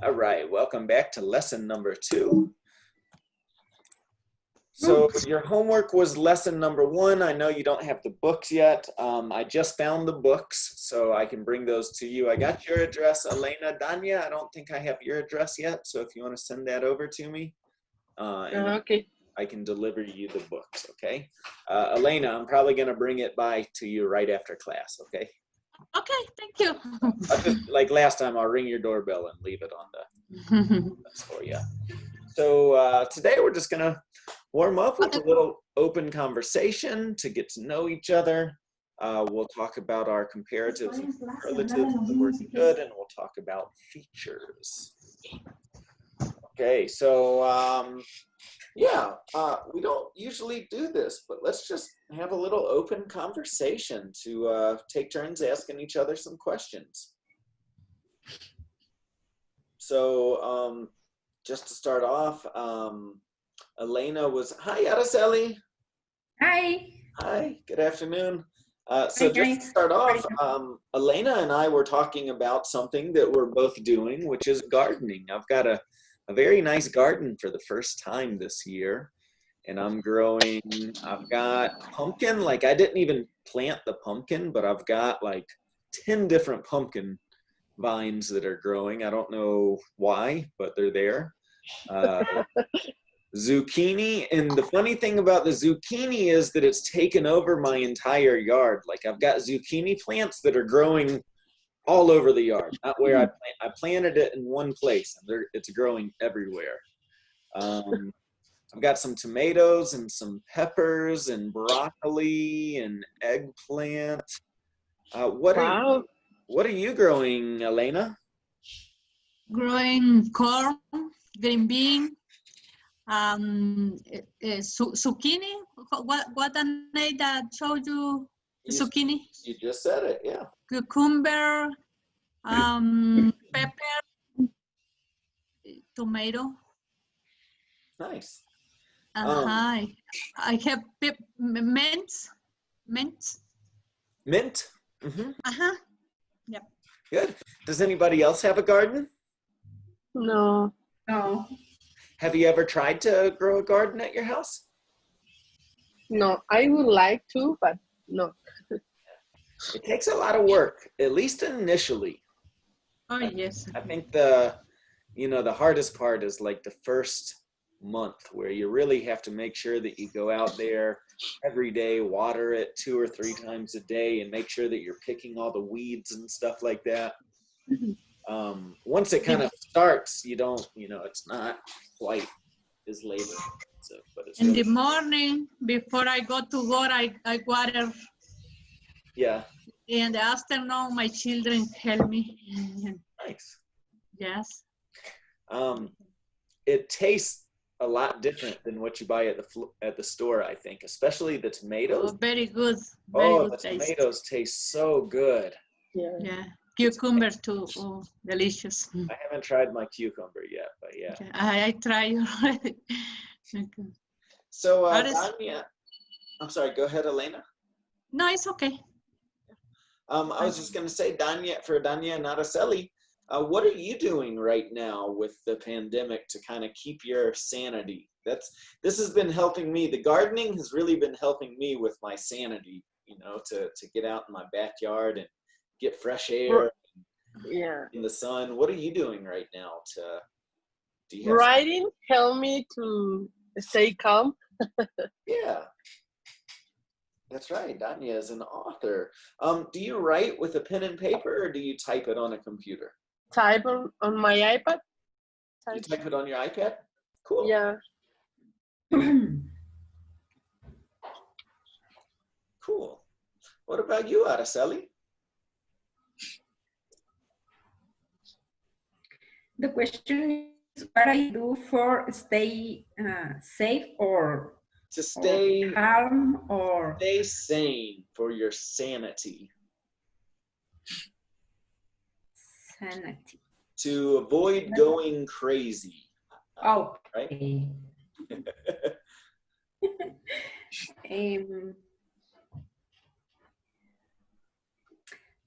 All right, welcome back to lesson number 2. So your homework was lesson number 1. I know you don't have the books yet. I just found the books, so I can bring those to you. I got your address, Elena. Danya, I don't think I have your address yet, so if you want to send that over to me, Okay. I can deliver you the books, okay? Elena, I'm probably going to bring it by to you right after class, okay? Okay, thank you. I'll just, like last time, I'll ring your doorbell and leave it on the that's for you. So today we're just gonna warm up with a little open conversation to get to know each other. We'll talk about our comparatives and relatives of the word good, and we'll talk about features. Okay, so yeah, we don't usually do this, but let's just have a little open conversation to take turns asking each other some questions. So just to start off, Elena was, hi, Araceli. Hi. Hi, good afternoon. Hi, so just guys. to start off, Elena and I were talking about something that we're both doing, which is gardening. I've got a very nice garden for the first time this year. And I've got pumpkin, like I didn't even plant the pumpkin, but I've got like 10 different pumpkin vines that are growing. I don't know why, but they're there. Zucchini, and the funny thing about the zucchini is that it's taken over my entire yard. Like I've got zucchini plants that are growing all over the yard, not where I planted it in one place, and it's growing everywhere. I've got some tomatoes and some peppers and broccoli and eggplant. What are you growing, Elena? Growing corn, green bean, zucchini. What the name that showed you? Zucchini. You just said it, yeah. Cucumber, pepper, tomato. Nice. I have mint. Mint? Mm-hmm. Yep. Good. Does anybody else have a garden? No. No. Have you ever tried to grow a garden at your house? No, I would like to, but no. It takes a lot of work, at least initially. Oh, yes. I think the hardest part is like the first month where you really have to make sure that you go out there every day, water it 2 or 3 times a day, and make sure that you're picking all the weeds and stuff like that. Once it kind of starts, it's not quite as labor intensive, but it's in the morning before I go to work, I water. Yeah. In the afternoon, my children help me. Nice. Yes. It tastes a lot different than what you buy at the store, I think, especially the tomatoes. Oh, very good. Very good the taste. tomatoes taste so good. Yeah. Yeah. Cucumber too. Oh, delicious. I haven't tried my cucumber yet, but yeah. Okay. I tried already. Okay. So, Danya, I'm sorry, go ahead, Elena. No, it's okay. I was just going to say, for Danya and Araceli, what are you doing right now with the pandemic to kind of keep your sanity? This has been helping me. The gardening has really been helping me with my sanity, to get out in my backyard and get fresh air in the sun. What are you doing right now Writing help me to stay calm. Yeah. That's right. Danya is an author. Do you write with a pen and paper, or do you type it on a computer? Type on my iPad. You type it on your iPad? Cool. Yeah. Cool. What about you, Araceli? The question is what I do for stay safe or to stay calm or stay sane for your sanity. Sanity. To avoid going crazy. Oh, right.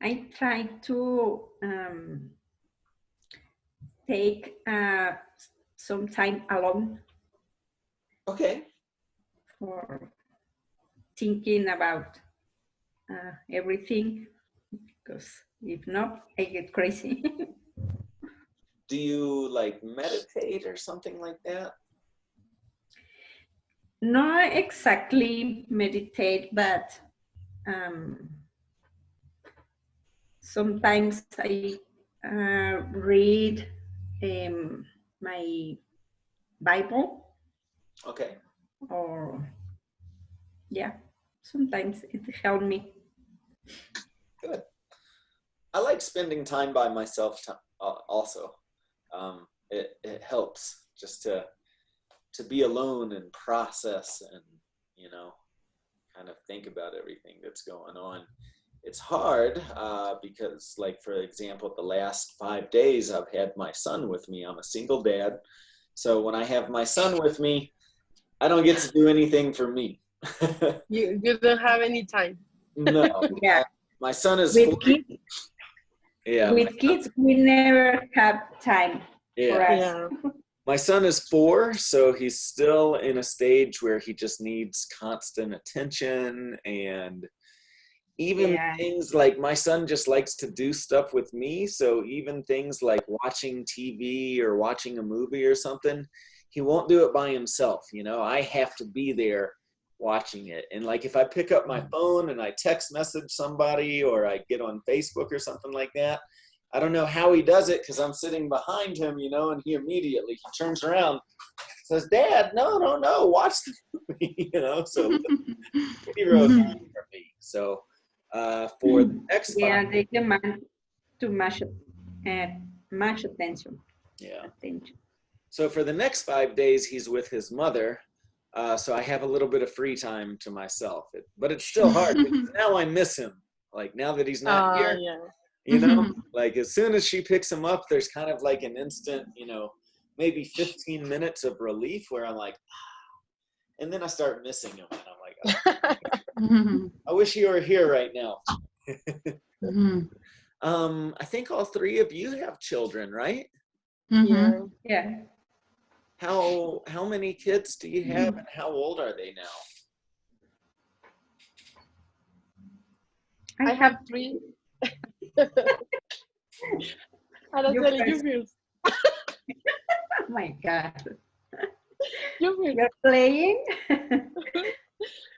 I try to take some time alone Okay. for thinking about everything, because if not, I get crazy. Do you like meditate or something like that? Not exactly meditate, but sometimes I read my Bible, Okay. or yeah, sometimes it helps me. Good. I like spending time by myself also. It helps just to be alone and process and, you know, kind of think about everything that's going on. It's hard because, like, for example, the last 5 days I've had my son with me. I'm a single dad. So when I have my son with me, I don't get to do anything for me. You don't have any time. No. Yeah, My son is with 40. kids, Yeah. with kids, we never have time for Yeah. us. Yeah. My son is 4, so he's still in a stage where he just needs constant attention. And even Yeah. things like, my son just likes to do stuff with me. So even things like watching TV or watching a movie or something, he won't do it by himself. You know, I have to be there watching it. And like, if I pick up my phone and I text message somebody or I get on Facebook or something like that, I don't know how he does it because I'm sitting behind him, you know, and he turns around, says, "Dad, no, watch the movie," you know. So pretty rough for me. So for the next Yeah, 5, they demand too much attention. yeah. Attention. So for the next 5 days, he's with his mother. So I have a little bit of free time to myself. But it's still hard because now I miss him. Like, now that he's not here, Yeah. you know, like as soon as she picks him up, there's kind of like an instant, you know, maybe 15 minutes of relief where I'm like, ah. And then I start missing him. And I'm like, oh, I wish you were here right now. I think all 3 of you have children, right? Yeah. Yeah. How many kids do you have and how old are they now? I have 3. Araceli, you first. Oh my God. You first. You're playing?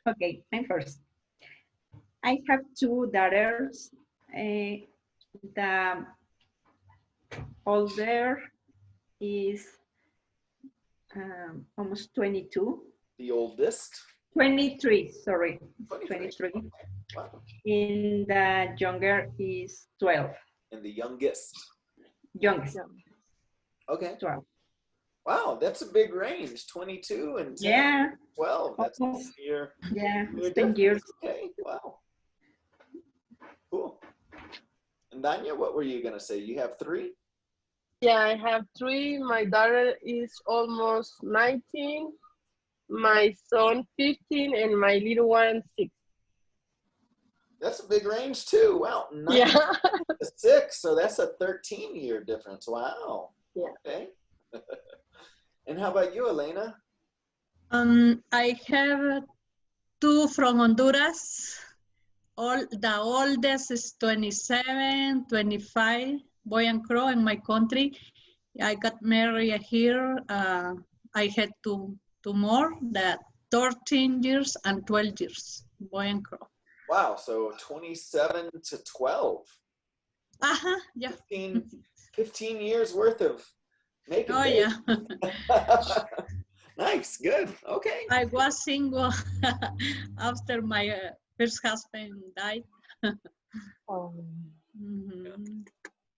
Okay, I'm first. I have 2 daughters. The older is almost 22. The oldest? 23, sorry. 23. 23. Wow. And the younger is 12. And the youngest? Youngest, Yeah. Okay. 12. Wow, that's a big range. 22 and 10, Yeah. 12. That's Almost. year. Yeah, Year 10 years. Okay, wow. Cool. And Danya, what were you going to say? You have 3? Yeah, I have 3. My daughter is almost 19. My son 15, and my little one 6. That's a big range too. Wow. 9 Yeah. to 6, so that's a 13-year difference. Wow. Yeah. Okay. And how about you, Elena? I have 2 from Honduras. The oldest is 27, 25, boy and girl in my country. I got married here. I had two more, that 13 years and 12 years, boy and girl. Wow, so 27 to 12. Yeah. 15 years worth of making Oh, babies. yeah. Nice, good, okay. I was single after my first husband died.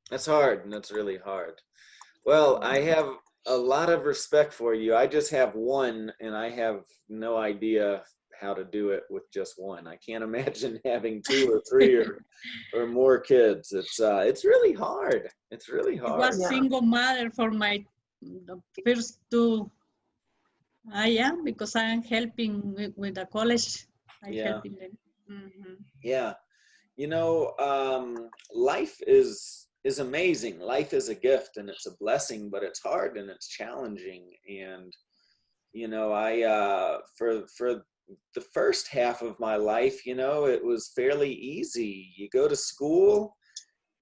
That's hard, and that's really hard. Well, I have a lot of respect for you. I just have 1, and I have no idea how to do it with just 1. I can't imagine having 2 or 3 or more kids. It's really hard. It's really I hard. was single mother for the first 2. I am, because I am helping with the college. I'm helping them. Yeah. You know, life is is amazing. Life is a gift and it's a blessing, but it's hard and it's challenging. And, you know, for the first half of my life, you know, it was fairly easy. You go to school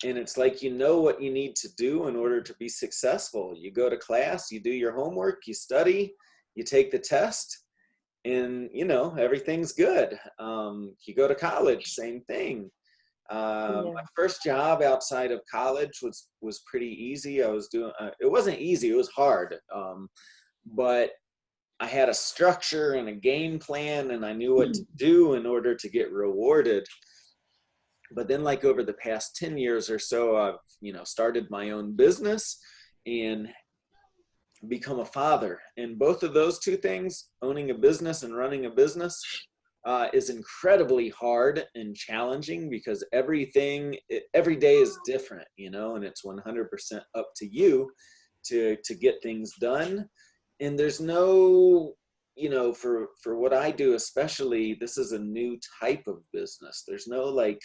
and it's like, you know what you need to do in order to be successful. You go to class, you do your homework, you study, you take the test, and, you know, everything's good. You go to college, same thing. My first job outside of college was pretty easy. I was doing, it wasn't easy, it was hard. But I had a structure and a game plan, and I knew what to do in order to get rewarded. But then, like, over the past 10 years or so, I've, you know, started my own business and become a father. And both of those two things, owning a business and running a business, is incredibly hard and challenging, because every day is different, you know, and it's 100% up to you to get things done. And there's no, you know, for what I do, especially, this is a new type of business. There's no like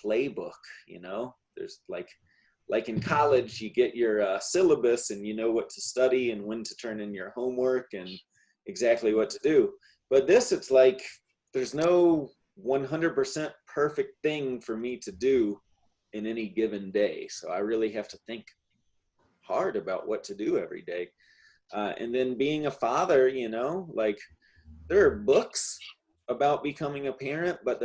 playbook, you know. There's like in college, you get your syllabus and you know what to study and when to turn in your homework and exactly what to do. But this, it's like, there's no 100% perfect thing for me to do in any given day. So I really have to think hard about what to do every day. And then being a father, you know, like, there are books about becoming a parent, but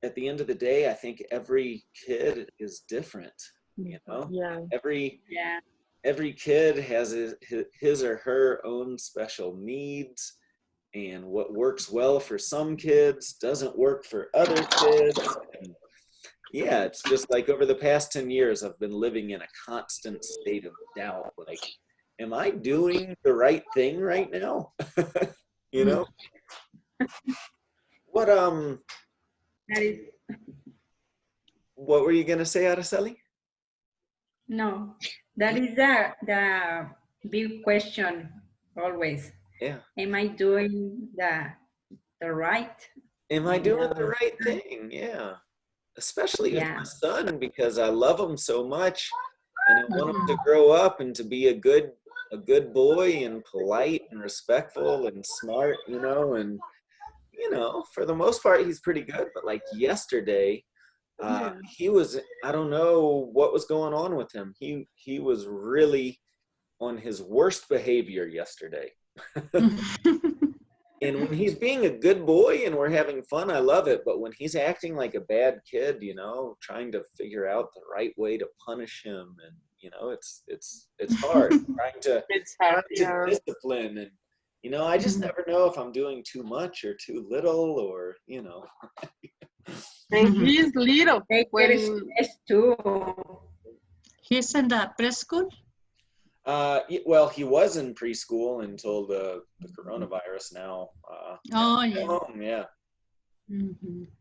at the end of the day, I think every kid is different, you know? Yeah. Every kid has his or her own special needs, and what works well for some kids doesn't work for other kids. And yeah, it's just like, over the past 10 years, I've been living in a constant state of doubt. Like, am I doing the right thing right now? You know? What were you gonna say, Araceli? No, that is the big question always. Yeah. Am I doing the right? Am I doing the right thing? Yeah. Especially with my son, because I love him so much, and I want him to grow up and to be a good boy and polite and respectful and smart, you know. And, you know, for the most part, he's pretty good. But like yesterday, he was, I don't know what was going on with him. He was really on his worst behavior yesterday. And when he's being a good boy and we're having fun, I love it. But when he's acting like a bad kid, you know, trying to figure out the right way to punish him, and, you know, it's hard. trying to discipline, and, you know, I just never know if I'm doing too much or too little, or, you know. And he's little. He's in the preschool? Well, he was in preschool until the coronavirus now. Oh, yeah. Home, yeah.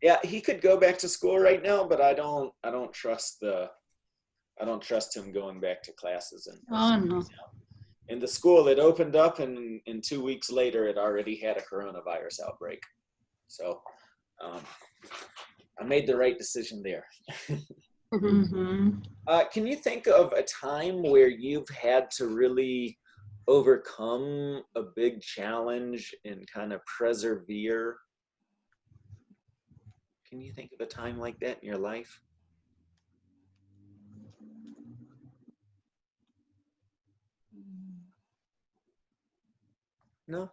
Yeah, he could go back to school right now, but I don't trust him going back to classes. Oh, no. In the school, it opened up, and 2 weeks later, it already had a coronavirus outbreak. So I made the right decision there. Can you think of a time where you've had to really overcome a big challenge and kind of persevere? Can you think of a time like that in your life? No?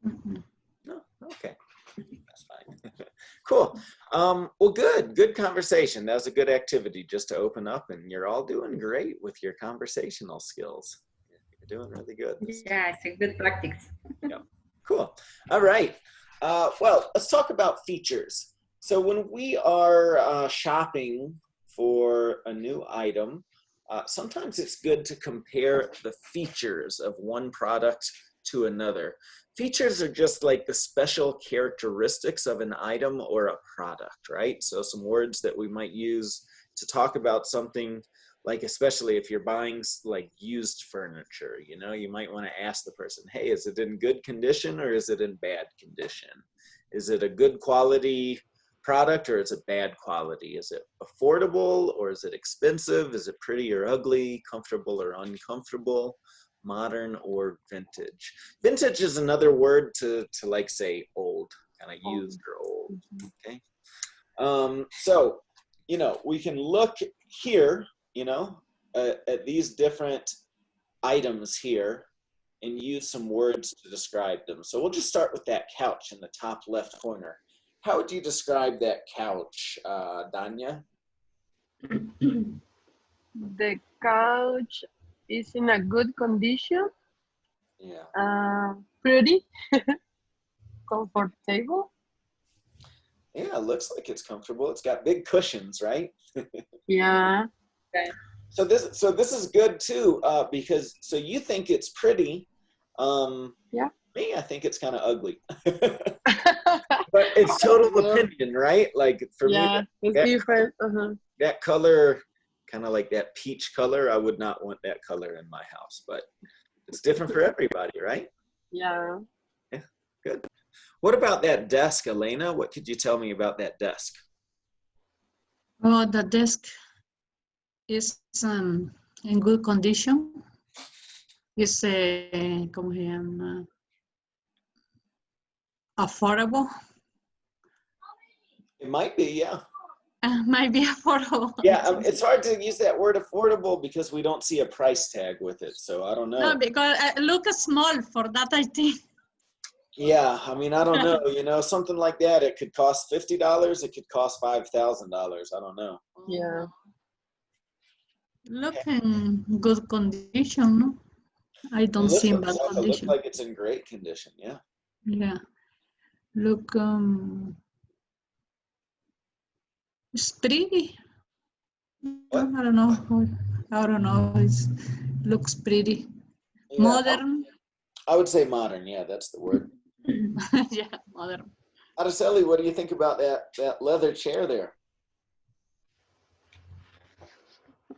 No? Okay. That's fine. Cool. Well, good conversation. That was a good activity just to open up, and you're all doing great with your conversational skills. You're doing really good. Yeah, it's a good practice. Yeah. Cool. All right. Well, let's talk about features. So when we are shopping for a new item, sometimes it's good to compare the features of one product to another. Features are just like the special characteristics of an item or a product, right? So some words that we might use to talk about something, like, especially if you're buying like used furniture, you know, you might want to ask the person, hey, is it in good condition or is it in bad condition? Is it a good quality product or is it bad quality? Is it affordable or is it expensive? Is it pretty or ugly, comfortable or uncomfortable, modern or vintage? Vintage is another word to like say old, kind of used or old, okay? So, you know, we can look here, you know, at these different items here and use some words to describe them. So we'll just start with that couch in the top left corner. How would you describe that couch, Danya? The couch is in a good condition. Yeah. Pretty. Comfortable. Yeah, it looks like it's comfortable. It's got big cushions, right? Yeah. So this is good too, because so you think it's pretty. Yeah. Me, I think it's kind of ugly. But it's total opinion, right? Like for yeah, me, it's different. that color, kind of like that peach color, I would not want that color in my house, but it's different for everybody, right? Yeah. Yeah, good. What about that desk, Elena? What could you tell me about that desk? Oh, the desk is in good condition. It's ¿cómo se llama? Affordable. It might be, yeah. Might be affordable. Yeah, it's hard to use that word affordable because we don't see a price tag with it, so I don't know. No, because it looks small for that, I think. Yeah, I mean, I don't know. You know, something like that, it could cost $50. It could cost $5,000. I don't know. Yeah. Look in good condition, no? I don't It looks, see in bad it looks condition. like it's in great condition, yeah. Yeah. Look, it's pretty. What? I don't know. I don't know. It looks pretty. Yeah, Modern. I would say modern, yeah, that's the word. Yeah, modern. Araceli, what do you think about that leather chair there?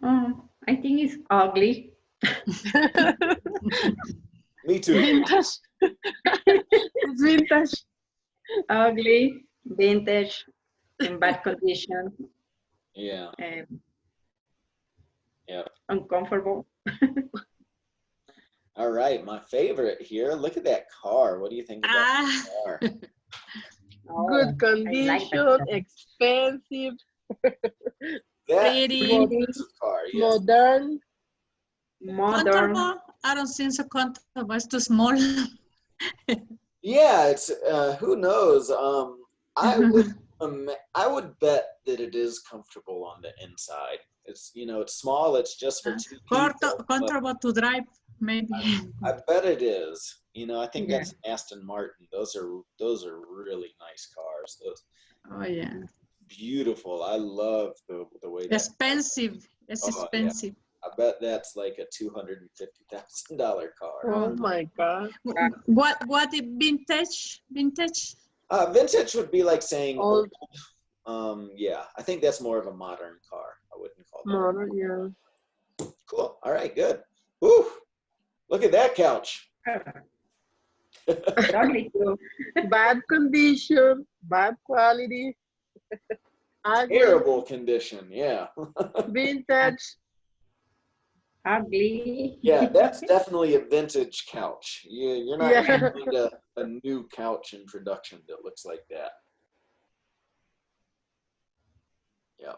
I think it's ugly. Me too. Vintage. It's vintage. Ugly, vintage, in bad condition, Yeah, yeah. uncomfortable. All right, my favorite here. Look at that car. What do you think about that car? Oh, Good I like condition. that. Expensive. That Pretty. expensive car, yes. Modern. Modern. Comfortable. I don't think so comfortable. It's too small. Yeah, it's who knows. I would bet that it is comfortable on the inside. It's, you know, it's small. It's just for two people. but Comfortable to drive, maybe. I bet it is. You know, I think Yeah. that's Aston Martin. Those are really nice cars. Those Oh yeah. beautiful. I love the way that. Expensive. It's Oh, yeah. expensive. I bet that's like a $250,000 car. Oh my God. What is vintage? Vintage? Vintage would be like saying Old. yeah, I think that's more of a modern car. I wouldn't call that. Modern, yeah. Cool. All right, good. Woo! Look at that couch. Ugly too. Bad condition. Bad quality. Ugly. Terrible condition. Yeah. Vintage. Ugly. Yeah, that's definitely a vintage couch. You're not Yeah. gonna find a new couch in production that looks like that. Yeah,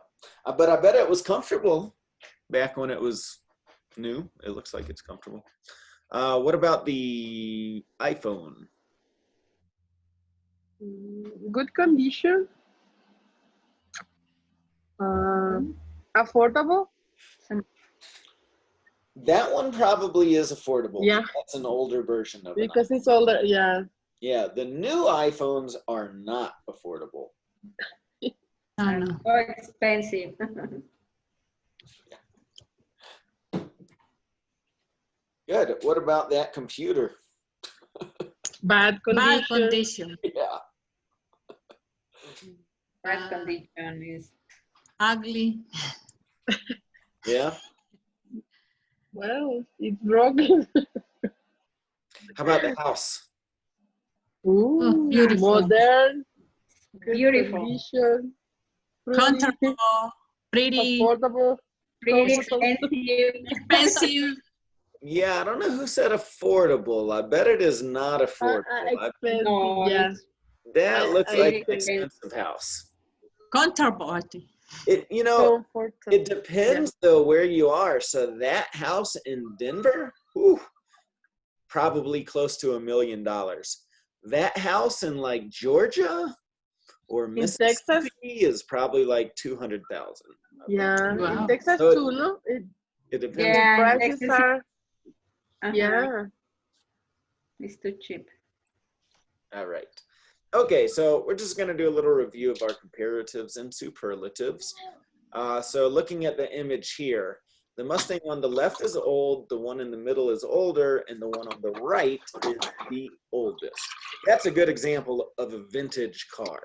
but I bet it was comfortable back when it was new. It looks like it's comfortable. What about the iPhone? Good condition. Affordable. That one probably is affordable. Yeah. That's an older version of it. Because it's older, yeah. Yeah, the new iPhones are not affordable. I don't know. So expensive. Good. What about that computer? Bad condition. Bad condition. Yeah. Bad condition is Ugly. Yeah. Well, it's broken. How about the house? Ooh, beautiful. modern. good Beautiful. condition, pretty, Comfortable, pretty, affordable, Pretty comfortable. expensive. expensive. Yeah, I don't know who said affordable. I bet it is not affordable. Expensive, No, yeah. That looks I like an think expensive house. Comfortable, I think. It, you know, comfortable. it depends though where you are. So that house in Denver, whew, probably close to $1 million. That house in like Georgia or In Mississippi Texas? is probably like 200,000. Yeah, Wow. in Texas So too, no? it depends. Yeah, and Prices Texas, are, uh-huh, yeah. it's too cheap. All right. Okay, so we're just going to do a little review of our comparatives and superlatives. So looking at the image here, the Mustang on the left is old, the one in the middle is older, and the one on the right is the oldest. That's a good example of a vintage car.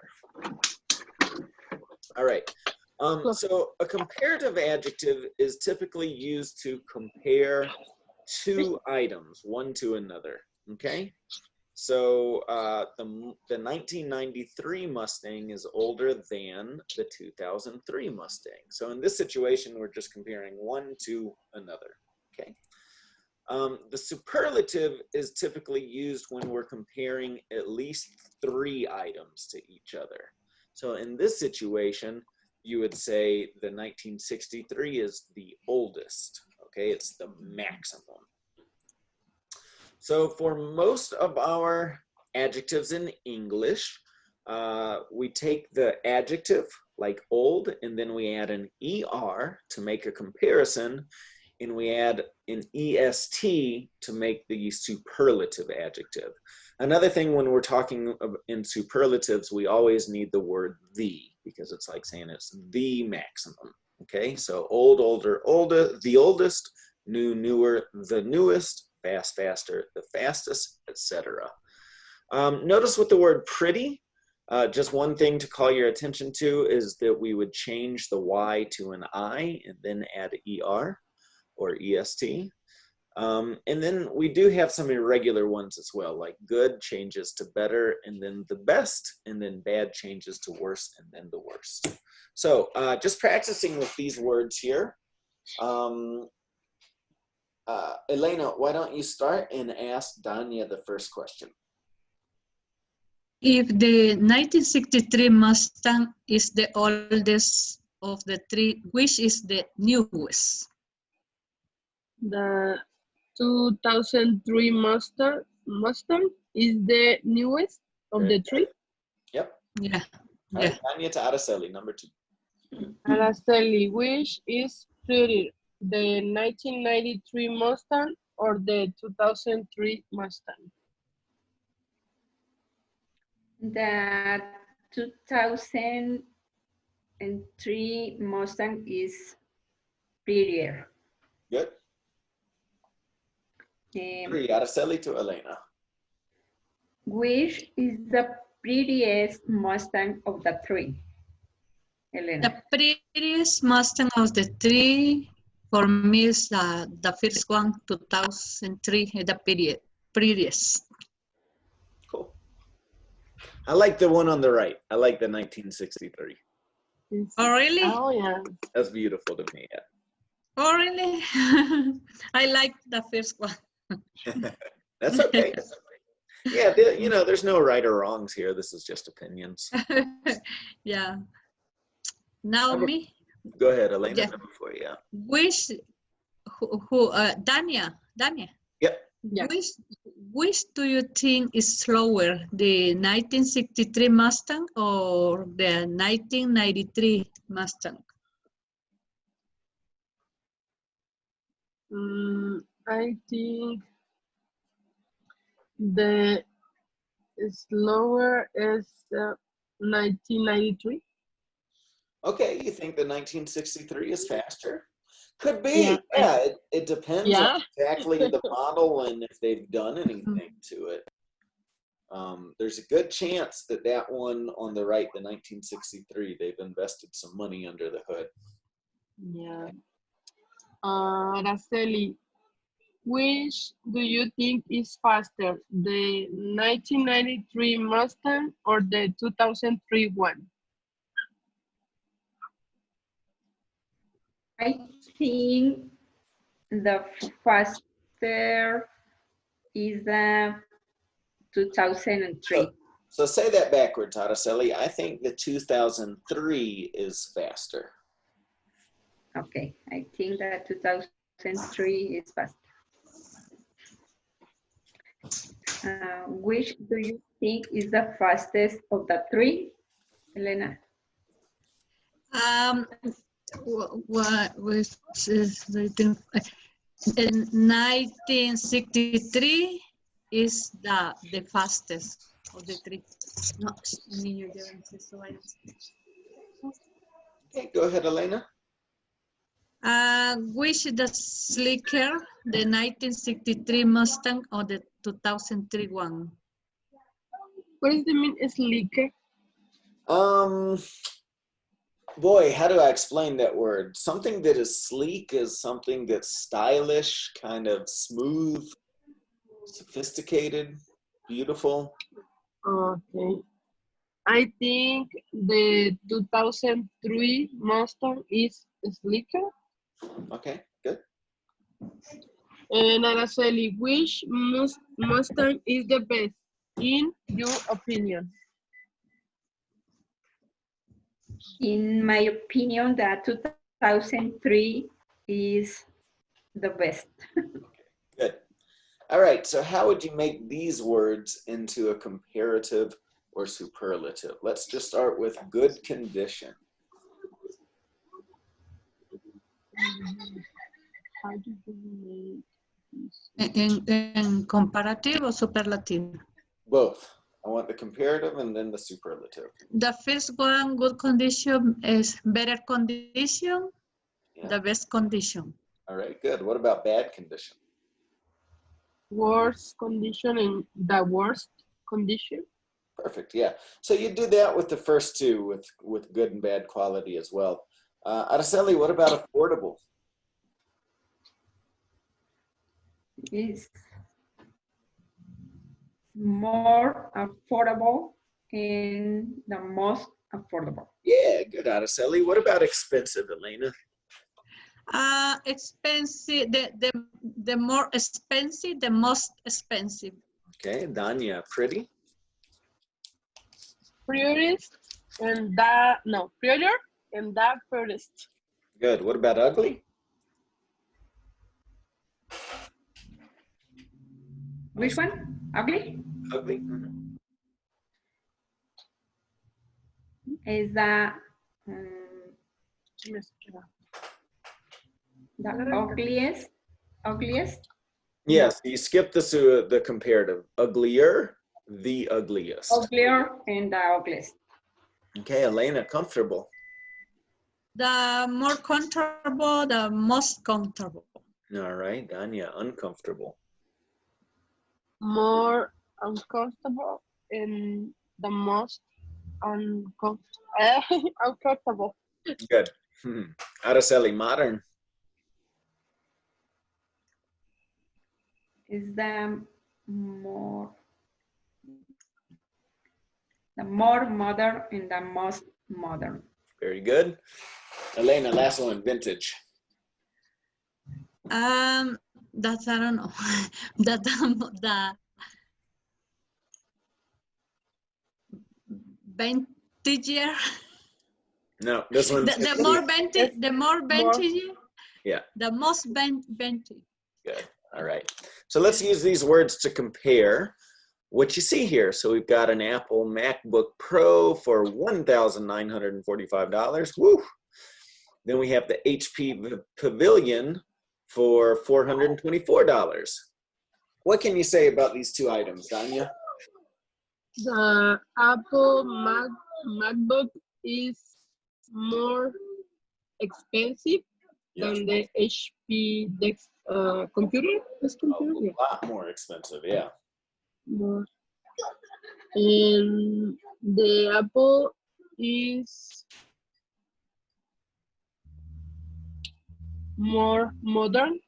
All right. So a comparative adjective is typically used to compare two items, one to another, okay? So the 1993 Mustang is older than the 2003 Mustang. So in this situation, we're just comparing one to another, okay? The superlative is typically used when we're comparing at least 3 items to each other. So in this situation, you would say the 1963 is the oldest, okay? It's the maximum. So for most of our adjectives in English, we take the adjective like old, and then we add an ER to make a comparison, and we add an EST to make the superlative adjective. Another thing when we're talking in superlatives, we always need the word the, because it's like saying it's the maximum, okay? So old, older, older, the oldest, new, newer, the newest, fast, faster, the fastest, etc. Notice with the word pretty, just one thing to call your attention to is that we would change the Y to an I and then add ER or EST. And then we do have some irregular ones as well, like good changes to better and then the best, and then bad changes to worse and then the worst. So just practicing with these words here. Elena, why don't you start and ask Danya the first question? If the 1963 Mustang is the oldest of the 3, which is the newest? The 2003 Mustang is the newest of the 3. Yep. Yeah. All right, Danya to Araceli, number 2. Araceli, which is prettier, the 1993 Mustang or the 2003 Mustang? The 2003 Mustang is prettier. Good. 3, Araceli to Elena. Which is the prettiest Mustang of the 3? Elena. The prettiest Mustang of the 3 for me is the first one, 2003, the prettiest. Cool. I like the one on the right. I like the 1963. Oh, really? Oh, yeah. That's beautiful to me. Yeah. Oh, really? I like the first one. That's okay. Yeah, you know, there's no right or wrongs here. This is just opinions. Yeah. Now me. Go ahead, Elena. Yeah. Number 4, yeah. Which, Danya. Yep. Yeah. Which do you think is slower, the 1963 Mustang or the 1993 Mustang? I think the slower is 1993. Okay, you think the 1963 is faster? Could be. Yeah, it depends on exactly the model and if they've done anything to it. There's a good chance that that one on the right, the 1963, they've invested some money under the hood. Yeah. Araceli, Which do you think is faster, the 1993 Mustang or the 2003 one? I think the faster is the 2003. So say that backwards, Araceli. I think the 2003 is faster. Okay, I think that 2003 is faster. Which do you think is the fastest of the three, Elena? What which is the in 1963 is the fastest of the three. No, niño, llévense eso, váyanse. Okay, go ahead, Elena. Which is the slicker, the 1963 Mustang or the 2003 one? What does it mean, slicker? Boy, how do I explain that word? Something that is sleek is something that's stylish, kind of smooth, sophisticated, beautiful. Okay. I think the 2003 Mustang is slicker. Okay, good. And Araceli, which Mustang is the best, in your opinion? In my opinion, the 2003 is the best. Good. All right, so how would you make these words into a comparative or superlative? Let's just start with good condition. How do you make this? En comparative or superlative? Both. I want the comparative and then the superlative. The first one, good condition, is better condition, Yeah. the best condition. All right, good. What about bad condition? Worst condition and the worst condition? Perfect, yeah. So you do that with the first two, with good and bad quality as well. Araceli, what about affordable? It's more affordable and the most affordable. Yeah, good, Araceli. What about expensive, Elena? Expensive, the more expensive, the most expensive. Okay, Danya, pretty? Priorist and that, no, prior and that first. Good. What about ugly? Which one? Ugly? Ugly. Is the ugliest? Yes, you skip the comparative. Uglier, the ugliest. Uglier and the ugliest. Okay, Elena, comfortable. The more comfortable, the most comfortable. All right, Danya, uncomfortable. More uncomfortable and the most uncomfortable. Uncomfortable. Good. Araceli, modern. Is the more modern and the most modern. Very good. Elena, last one, vintage. That's, I don't know. the vintage year. No, this one's The more vintage, the more vintage year. Yeah. The most vintage. Good. All right. So let's use these words to compare what you see here. So we've got an Apple MacBook Pro for $1,945. Woo! Then we have the HP Pavilion for $424. What can you say about these two items, Danya? The Apple MacBook is more expensive than the HP computer. This computer, A lot more expensive, yeah. More. And the Apple is more modern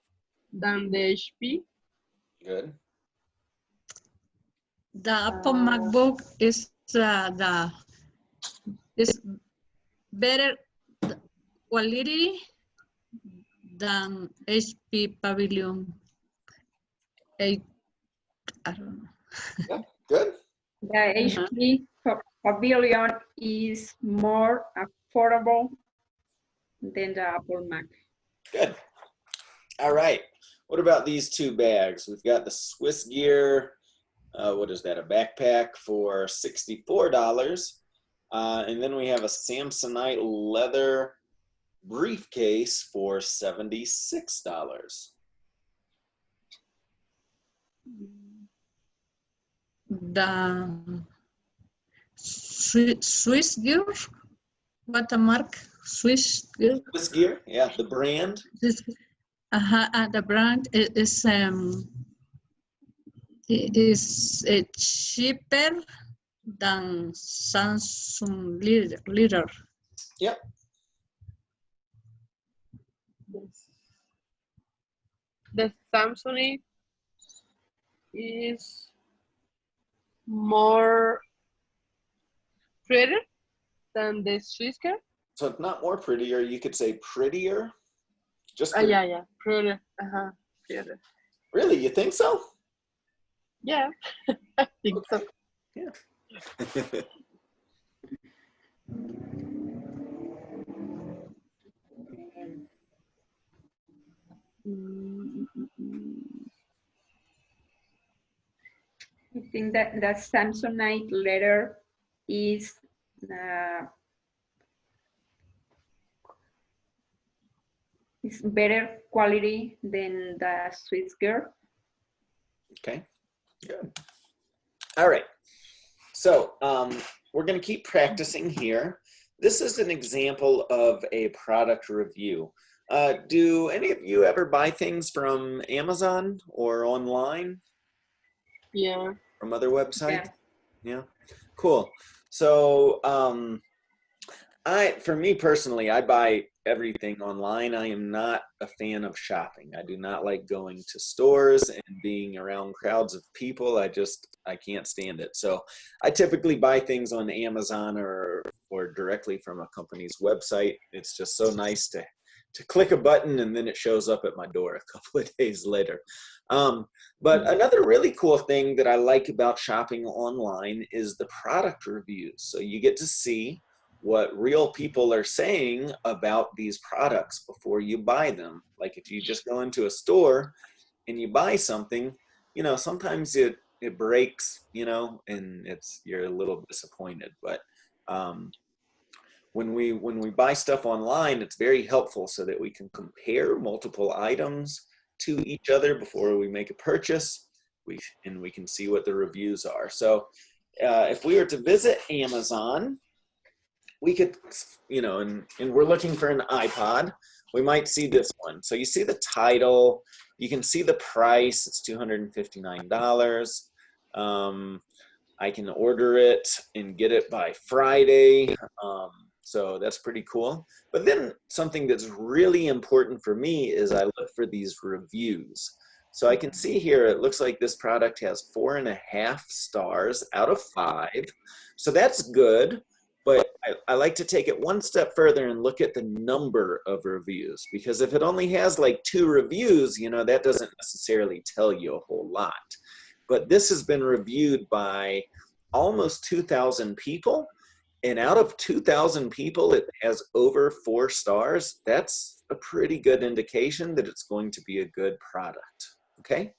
than the HP. Good. The Apple MacBook is better quality than HP Pavilion 8. I don't know. Yeah, good. The HP Pavilion is more affordable than the Apple Mac. Good. All right. What about these two bags? We've got the Swiss Gear, what is that, a backpack for $64. And then we have a Samsonite leather briefcase for $76. The Swiss Gear, what a mark? Swiss Gear. Swiss Gear, yeah, the brand. The brand is cheaper than Samsung leader. Yep. The Samsung is more prettier than the Swiss Gear. So it's not more prettier, you could say prettier. Just Yeah, prettier. Prettier. Really, you think so? Yeah, I think so. Yeah. I think that the Samsonite leather is better quality than the Swiss Gear. Okay, good. All right, so we're going to keep practicing here. This is an example of a product review. Do any of you ever buy things from Amazon or online? Yeah. From other websites? Yeah. Yeah, cool. So for me personally, I buy everything online. I am not a fan of shopping. I do not like going to stores and being around crowds of people. I can't stand it. So I typically buy things on Amazon or directly from a company's website. It's just so nice to click a button and then it shows up at my door a couple of days later. But another really cool thing that I like about shopping online is the product reviews. So you get to see what real people are saying about these products before you buy them. Like if you just go into a store and you buy something, you know, sometimes it breaks, you know, and you're a little disappointed. But when we buy stuff online, it's very helpful so that we can compare multiple items to each other before we make a purchase. And we can see what the reviews are. So if we were to visit Amazon, we could, you know, and we're looking for an iPod, we might see this one. So you see the title, you can see the price, it's $259. I can order it and get it by Friday. So that's pretty cool. But then something that's really important for me is I look for these reviews. So I can see here, it looks like this product has 4.5 stars out of 5. So that's good. But I like to take it one step further and look at the number of reviews, because if it only has like 2 reviews, you know, that doesn't necessarily tell you a whole lot. But this has been reviewed by almost 2,000 people. And out of 2,000 people, it has over 4 stars. That's a pretty good indication that it's going to be a good product, okay?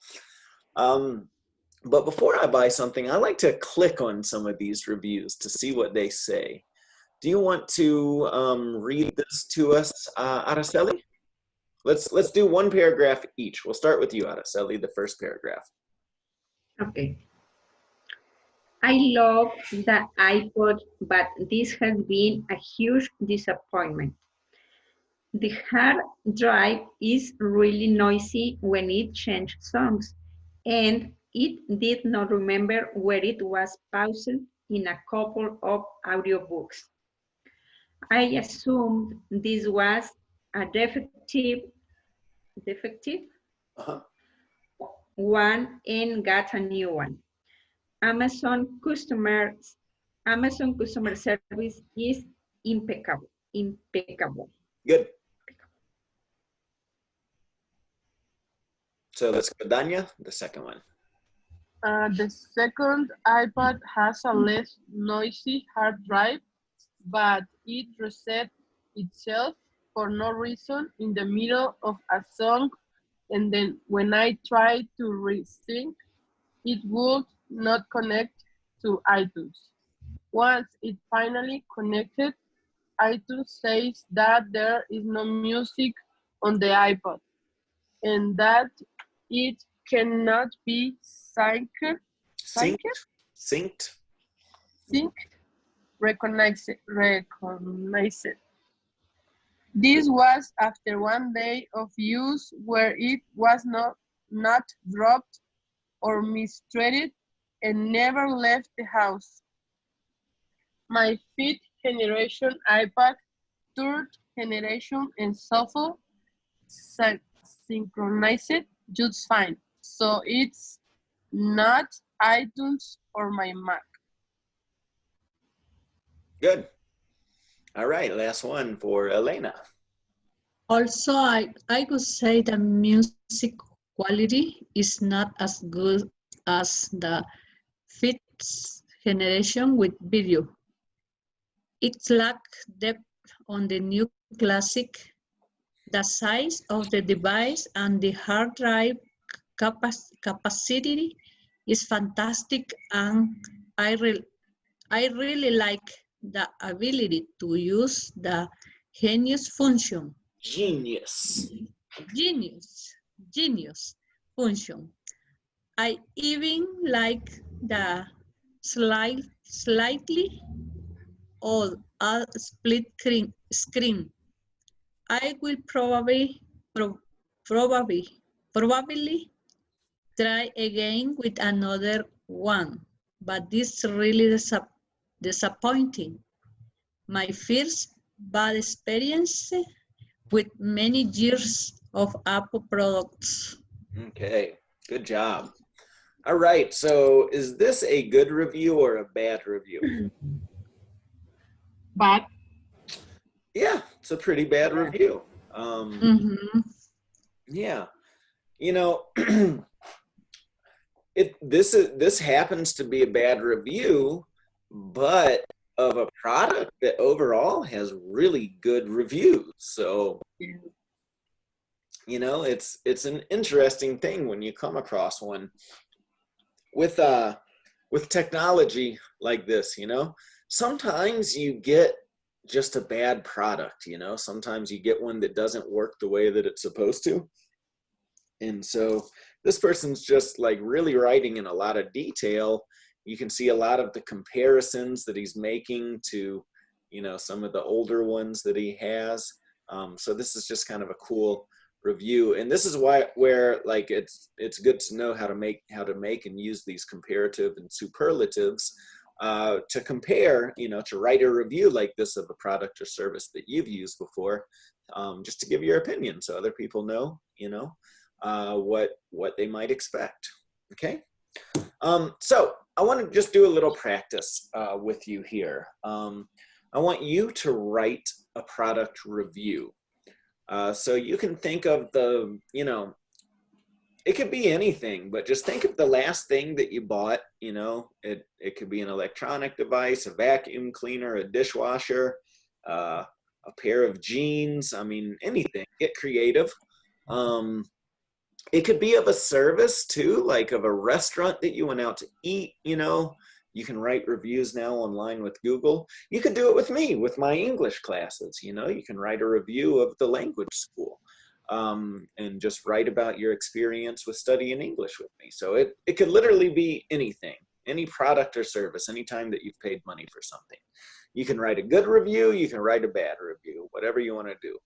But before I buy something, I like to click on some of these reviews to see what they say. Do you want to read this to us, Araceli? Let's do one paragraph each. We'll start with you, Araceli, the first paragraph. Okay. I love the iPod, but this has been a huge disappointment. The hard drive is really noisy when it changes songs, and it did not remember where it was paused in a couple of audiobooks. I assumed this was a defective one and got a new one. Amazon customer service is impeccable. Impeccable. Good. So let's go, Danya, the second one. The second iPad has a less noisy hard drive, but it reset itself for no reason in the middle of a song, and then when I tried to resync, it would not connect to iTunes. Once it finally connected, iTunes says that there is no music on the iPod and that it cannot be synced, recognized. This was after 1 day of use where it was not dropped or mistreated and never left the house. My 5th generation iPad, 3rd generation, and Shuffle synchronized just fine. So it's not iTunes or my Mac. Good. All right, last one for Elena. Also, I could say the music quality is not as good as the 5th generation with video. It lacks depth on the new classic. The size of the device and the hard drive capacity is fantastic, and I really like the ability to use the Genius function. Genius function. I even like the slightly or a split screen. I will probably try again with another one, but this really disappointing. My first bad experience with many years of Apple products. Okay, good job. All right, so is this a good review or a bad review? Bad. Yeah, it's a pretty bad review. Yeah, you know, this happens to be a bad review, but of a product that overall has really good reviews. So, you know, it's an interesting thing when you come across one with technology like this. You know, sometimes you get just a bad product. You know, sometimes you get one that doesn't work the way that it's supposed to. And so this person's just like really writing in a lot of detail. You can see a lot of the comparisons that he's making to, you know, some of the older ones that he has. So this is just kind of a cool review. And this is where like it's good to know how to make and use these comparative and superlatives to compare, you know, to write a review like this of a product or service that you've used before, just to give your opinion so other people know, you know, what they might expect. Okay. So I want to just do a little practice with you here. I want you to write a product review. So you can think of the, you know, it could be anything, but just think of the last thing that you bought. You know, it could be an electronic device, a vacuum cleaner, a dishwasher, a pair of jeans. I mean, anything. Get creative. It could be of a service too, like of a restaurant that you went out to eat. You know, you can write reviews now online with Google. You could do it with me, with my English classes. You know, you can write a review of the language school and just write about your experience with studying English with me. So it could literally be anything, any product or service, anytime that you've paid money for something. You can write a good review, you can write a bad review, whatever you want to do.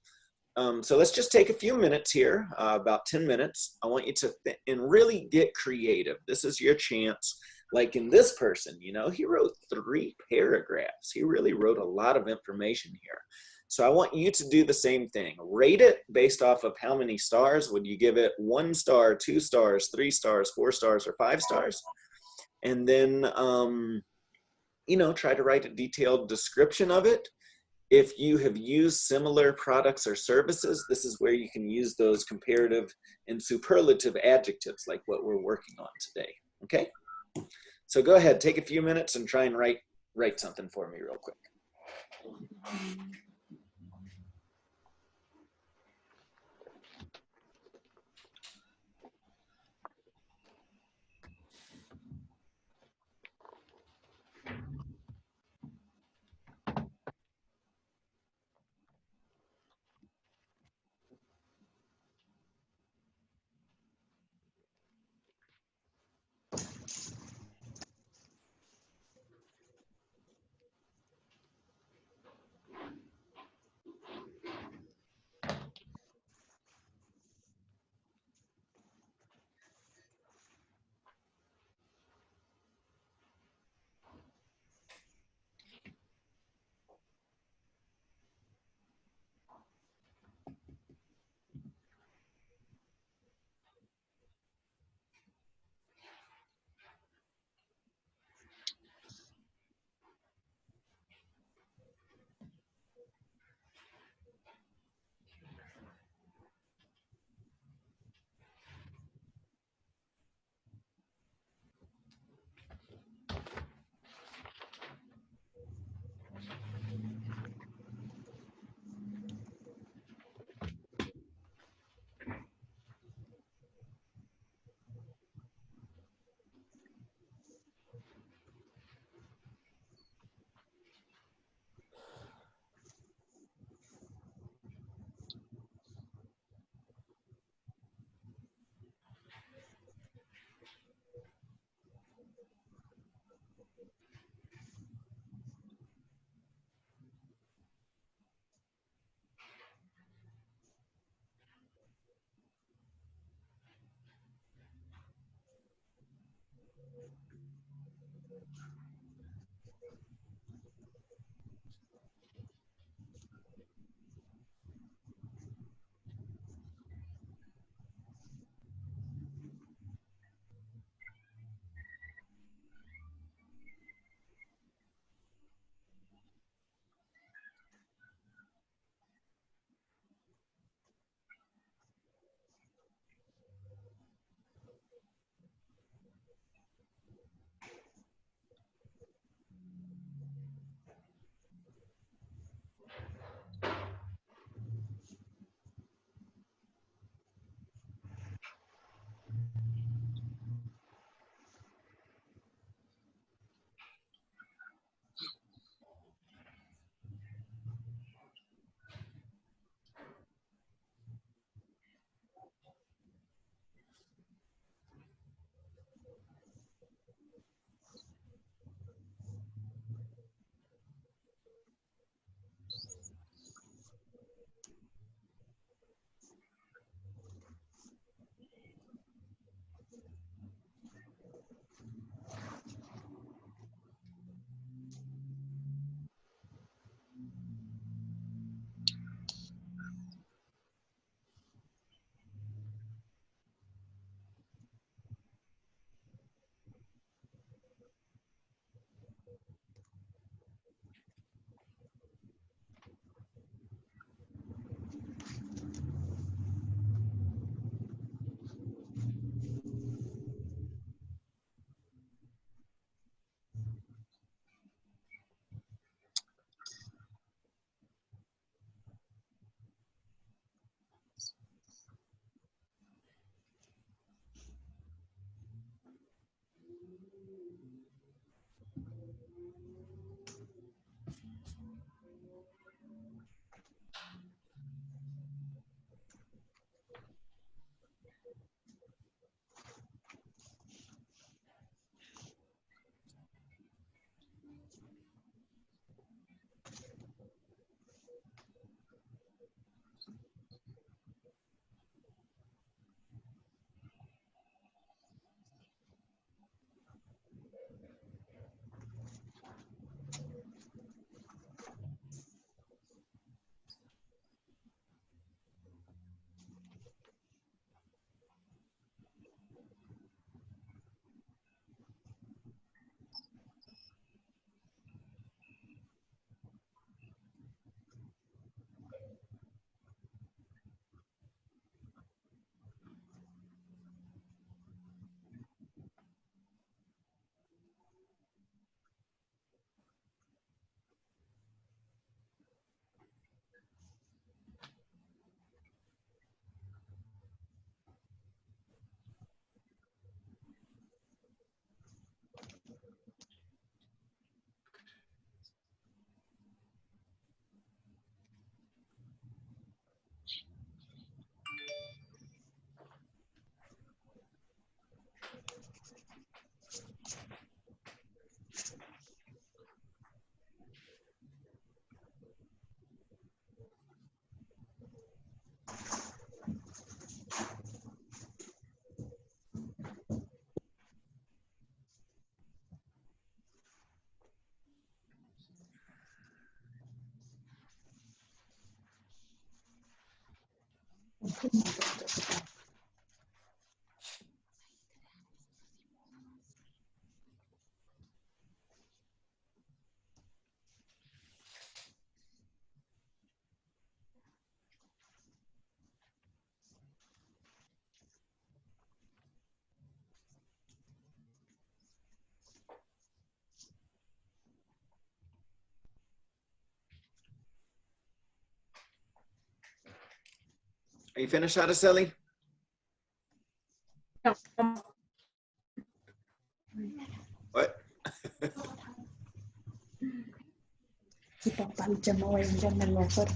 So let's just take a few minutes here, about 10 minutes. I want you to and really get creative. This is your chance. Like in this person, you know, he wrote 3 paragraphs. He really wrote a lot of information here. So I want you to do the same thing. Rate it based off of how many stars. Would you give it 1 star, 2 stars, 3 stars, 4 stars, or 5 stars? And then, you know, try to write a detailed description of it. If you have used similar products or services, this is where you can use those comparative and superlative adjectives like what we're working on today, okay? So go ahead, take a few minutes and try and write something for me real quick. Are you finished, Araceli? What? Si papá lo llamó, ya me lo acuerdo.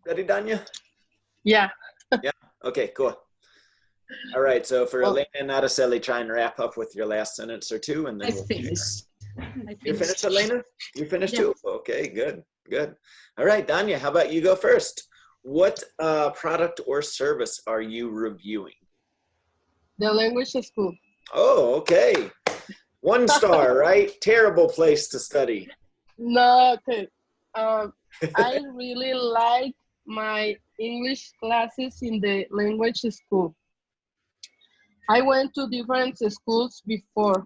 Ready, Danya? Yeah. Yeah. Okay, cool. All right. So for Well, Elena and Araceli, try and wrap up with your last sentence or two, and then I we'll finished. You're finished, Elena? You finished Yeah. too? Okay, good, good. All right, Danya, how about you go first? What product or service are you reviewing? the language school. Oh, okay. 1 star, right? Terrible place to study. No, okay. I really like my English classes in the language school. I went to different schools before.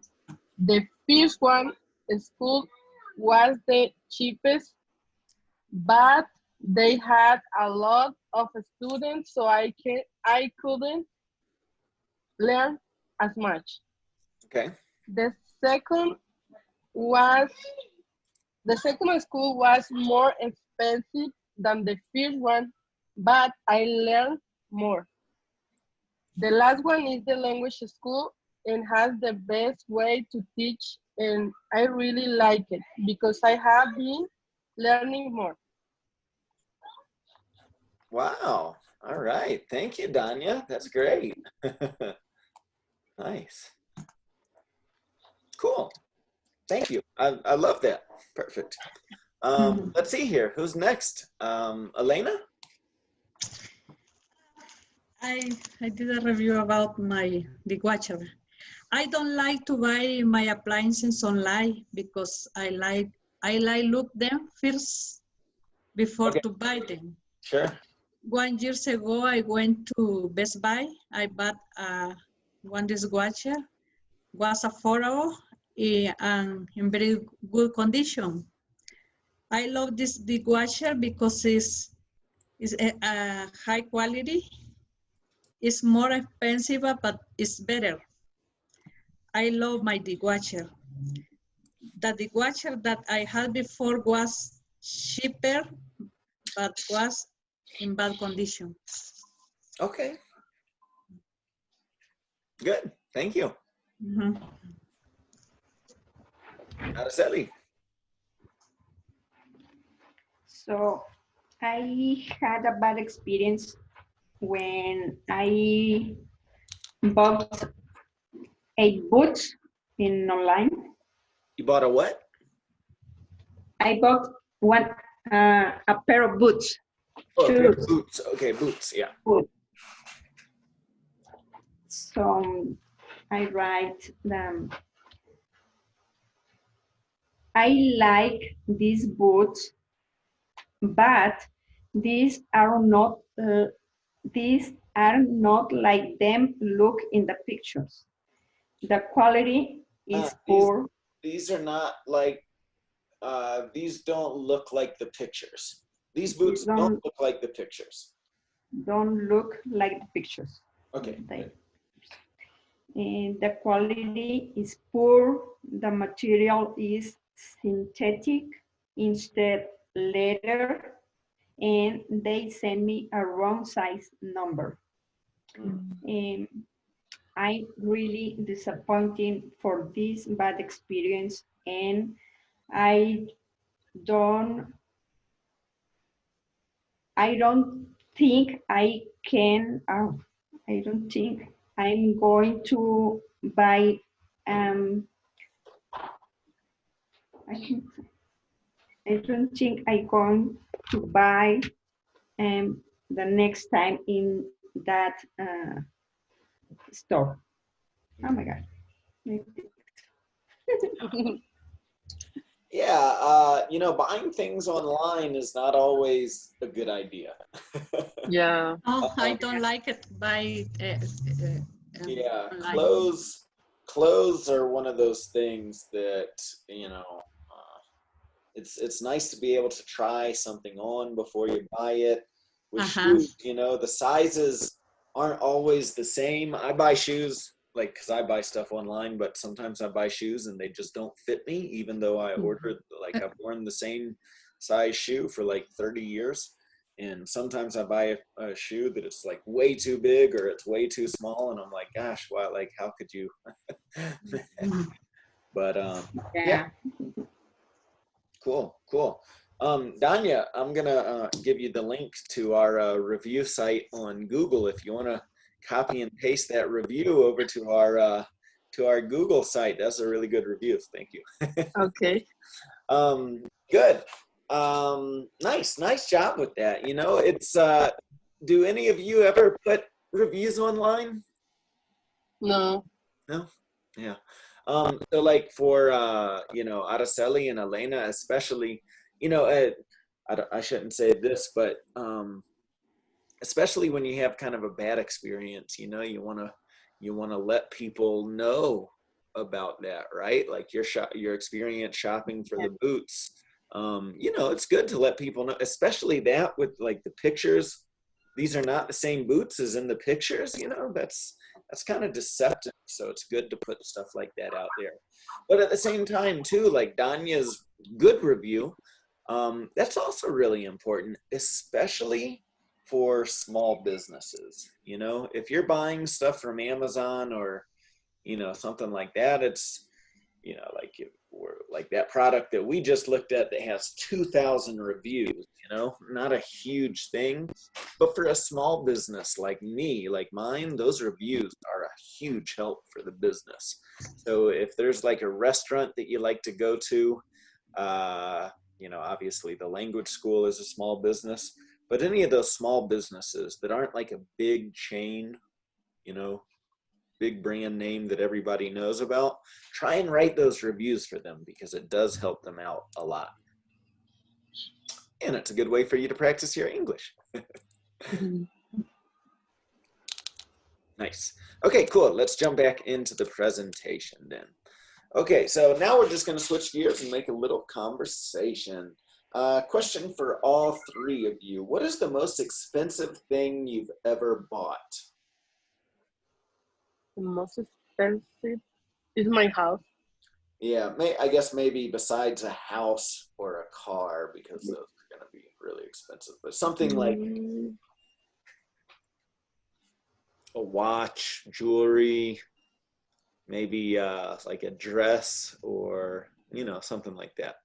The first one school was the cheapest, but they had a lot of students, so I couldn't learn as much. Okay. The second was the second school was more expensive than the first one, but I learned more. The last one is the language school and has the best way to teach, and I really like it because I have been learning more. Wow. All right. Thank you, Danya. That's great. Nice. Cool. Thank you. I love that. Perfect. Let's see here. Who's next? Elena? I did a review about my dishwasher. I don't like to buy my appliances online because I like look them first before Okay. to buy them. Sure. 1 year ago, I went to Best Buy. I bought one dishwasher. Was affordable and in very good condition. I love this dishwasher because it's a high quality. It's more expensive, but it's better. I love my dishwasher. The dishwasher that I had before was cheaper, but was in bad condition. Okay. Good. Thank you. Araceli? So I had a bad experience when I bought a boots in online. You bought a what? I bought a pair of boots. Oh, a pair of Shoes. boots. Okay, boots. Yeah. Boots. So I write them. I like these boots, but these are not like them look in the pictures. The quality is poor. These are not like, these don't look like the pictures. These boots don't look like the pictures. Don't look like the pictures. Okay. And the quality is poor. The material is synthetic instead leather, and they send me a wrong size number. And I'm really disappointed for this bad experience, and I don't think I can. I don't think I'm going to buy. I don't think I'm going to buy the next time in that store. Oh my God. Yeah, you know, buying things online is not always a good idea. Yeah. Oh, I don't like it by Yeah, online. clothes are one of those things that, you know, it's nice to be able to try something on before you buy it. With shoes, you know, the sizes aren't always the same. I buy shoes like, because I buy stuff online, but sometimes I buy shoes and they just don't fit me, even though I ordered, like, I've worn the same size shoe for like 30 years. And sometimes I buy a shoe that it's like way too big or it's way too small, and I'm like, gosh, why? Like, how could you? But yeah, cool. Danya, I'm gonna give you the link to our review site on Google if you want to copy and paste that review over to our Google site. That's a really good review. Thank you. Okay. Good. Nice job with that. You know, it's do any of you ever put reviews online? No. No? Yeah. So like for you know, Araceli and Elena especially, you know, I shouldn't say this, but especially when you have kind of a bad experience, you know, you want to let people know about that, right? Like your experience shopping for the boots. You know, it's good to let people know, especially that with like the pictures. These are not the same boots as in the pictures, you know, that's kind of deceptive. So it's good to put stuff like that out there. But at the same time too, like Danya's good review, that's also really important, especially for small businesses. You know, if you're buying stuff from Amazon or, you know, something like that, it's, you know, like that product that we just looked at that has 2,000 reviews, you know, not a huge thing, but for a small business like me, like mine, those reviews are a huge help for the business. So if there's like a restaurant that you like to go to, you know, obviously the language school is a small business, but any of those small businesses that aren't like a big chain, you know, big brand name that everybody knows about, try and write those reviews for them because it does help them out a lot. And it's a good way for you to practice your English. Nice. Okay, cool. Let's jump back into the presentation then. Okay, so now we're just going to switch gears and make a little conversation. Question for all three of you. What is the most expensive thing you've ever bought? The most expensive is my house. Yeah, I guess maybe besides a house or a car, because those are going to be really expensive. But something like a watch, jewelry, maybe like a dress or, you know, something like that.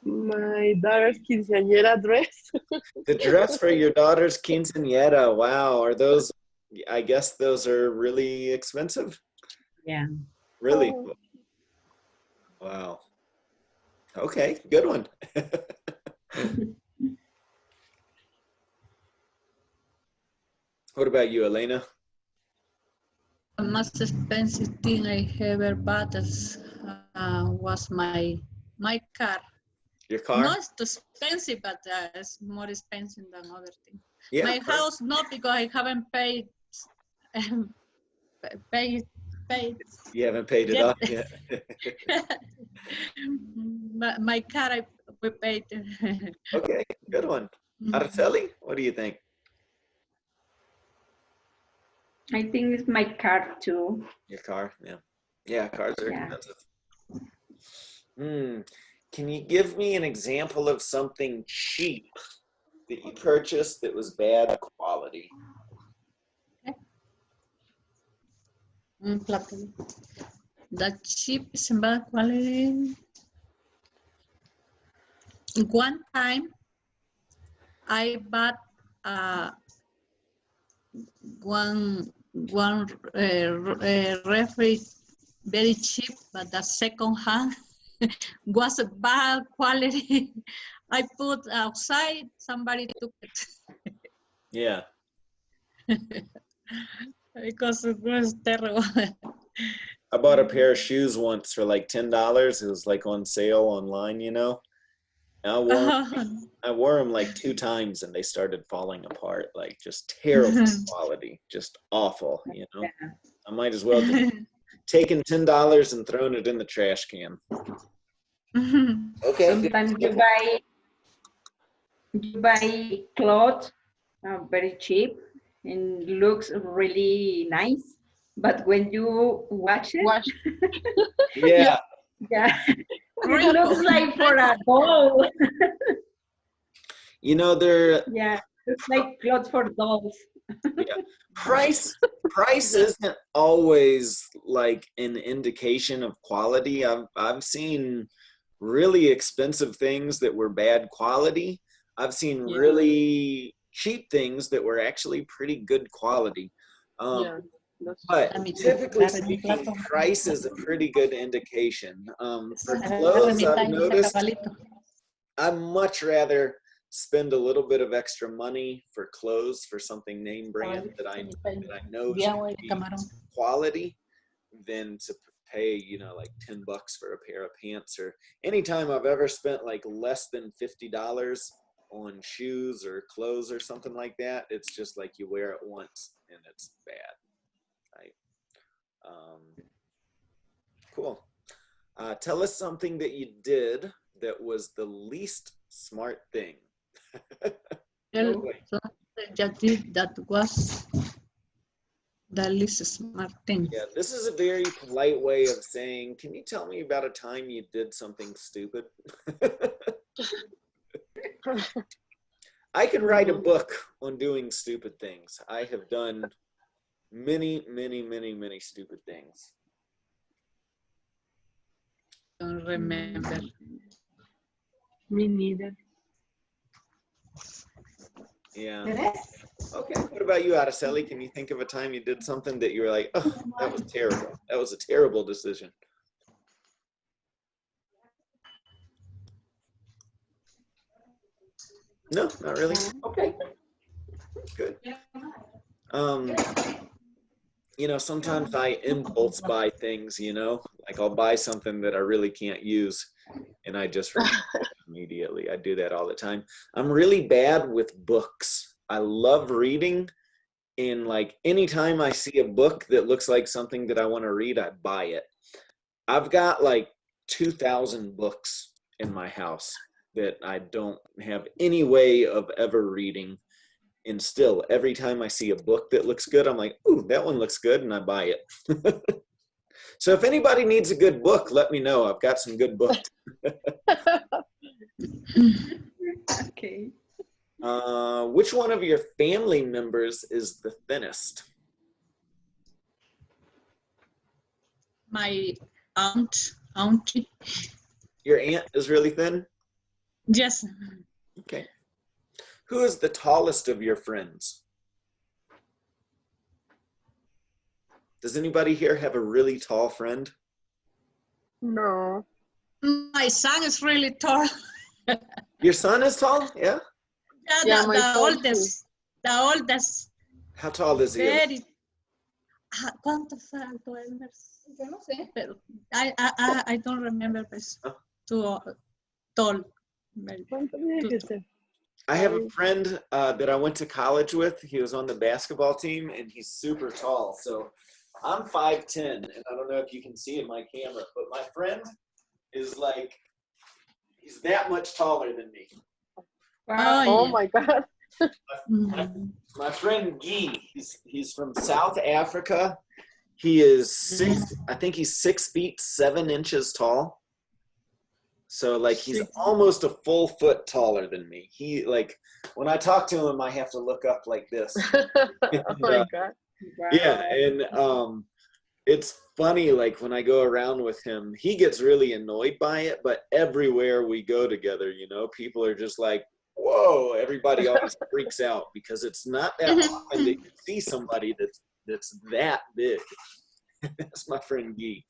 My daughter's quinceañera dress. The dress for your daughter's quinceañera. Wow. Are those, I guess those are really expensive? Yeah. Really? Oh. Wow. Okay, good one. What about you, Elena? The most expensive thing I ever bought was my car. Your car? No, it's too expensive, but it's more expensive than other things. Yeah. My house, not because I haven't paid. paid. You haven't paid it Yet. off yet. But my car, we paid. Okay, good one. Araceli, what do you think? I think it's my car too. Your car, yeah. Yeah, cars are Yeah. expensive. Can you give me an example of something cheap that you purchased that was bad quality? The cheap is bad quality. One time, I bought one referee very cheap, but the second hand was a bad quality. I put outside, somebody took it. Yeah. Because it was terrible. I bought a pair of shoes once for like $10. It was like on sale online, you know. And I wore them like 2 times and they started falling apart, like just terrible quality, just awful, you know. I might as well just taken $10 and thrown it in the trash can. Okay. Sometimes you buy clothes very cheap and looks really nice, but when you wash it, Yeah. yeah, it looks like for a doll. You know, they're Yeah, it's like clothes for dolls. yeah. Price isn't always like an indication of quality. I've seen really expensive things that were bad quality. I've seen really cheap things that were actually pretty good quality. But typically speaking, price is a pretty good indication. For clothes, I've noticed I'd much rather spend a little bit of extra money for clothes for something name brand that I know is gonna be quality than to pay, you know, like $10 for a pair of pants. Or anytime I've ever spent like less than $50 on shoes or clothes or something like that, it's just like you wear it once and it's bad, right? Cool. Tell us something that you did that was the least smart thing. That was the least smart thing. Yeah, this is a very polite way of saying, can you tell me about a time you did something stupid? I can write a book on doing stupid things. I have done many, many, many, many stupid things. Don't remember. Me neither. Yeah. Okay. What about you, Araceli? Can you think of a time you did something that you were like, oh, that was terrible. That was a terrible decision. No, not really. Okay. Good. You know, sometimes I impulse buy things, you know, like I'll buy something that I really can't use and I just return it immediately. I do that all the time. I'm really bad with books. I love reading, and like anytime I see a book that looks like something that I want to read, I buy it. I've got like 2,000 books in my house that I don't have any way of ever reading. And still, every time I see a book that looks good, I'm like, ooh, that one looks good, and I buy it. So if anybody needs a good book, let me know. I've got some good books. Okay. Which one of your family members is the thinnest? My auntie. Your aunt is really thin? Yes. Okay. Who is the tallest of your friends? Does anybody here have a really tall friend? No. My son is really tall. Your son is tall? Yeah. Yeah, The my son oldest. The oldest. How tall is he? Very. ¿Cuánto fue alto Elmer? Yo no sé, pero I don't remember. Pues, Oh. too tall. Very ¿Cuánto too tall. dijiste? I have a friend that I went to college with. He was on the basketball team, and he's super tall. So I'm 5'10", and I don't know if you can see in my camera, but my friend is like, he's that much taller than me. Oh, Oh yeah. my God. Mhm. My friend Guy, he's from South Africa. He is I think he's 6 feet 7 inches tall. So like he's almost a full foot taller than me. He like when I talk to him, I have to look up like this. Oh my God. Yeah, and it's funny, like when I go around with him, he gets really annoyed by it, but everywhere we go together, you know, people are just like, whoa, everybody always freaks out because it's not that often that you see somebody that's that big. That's my friend Guy.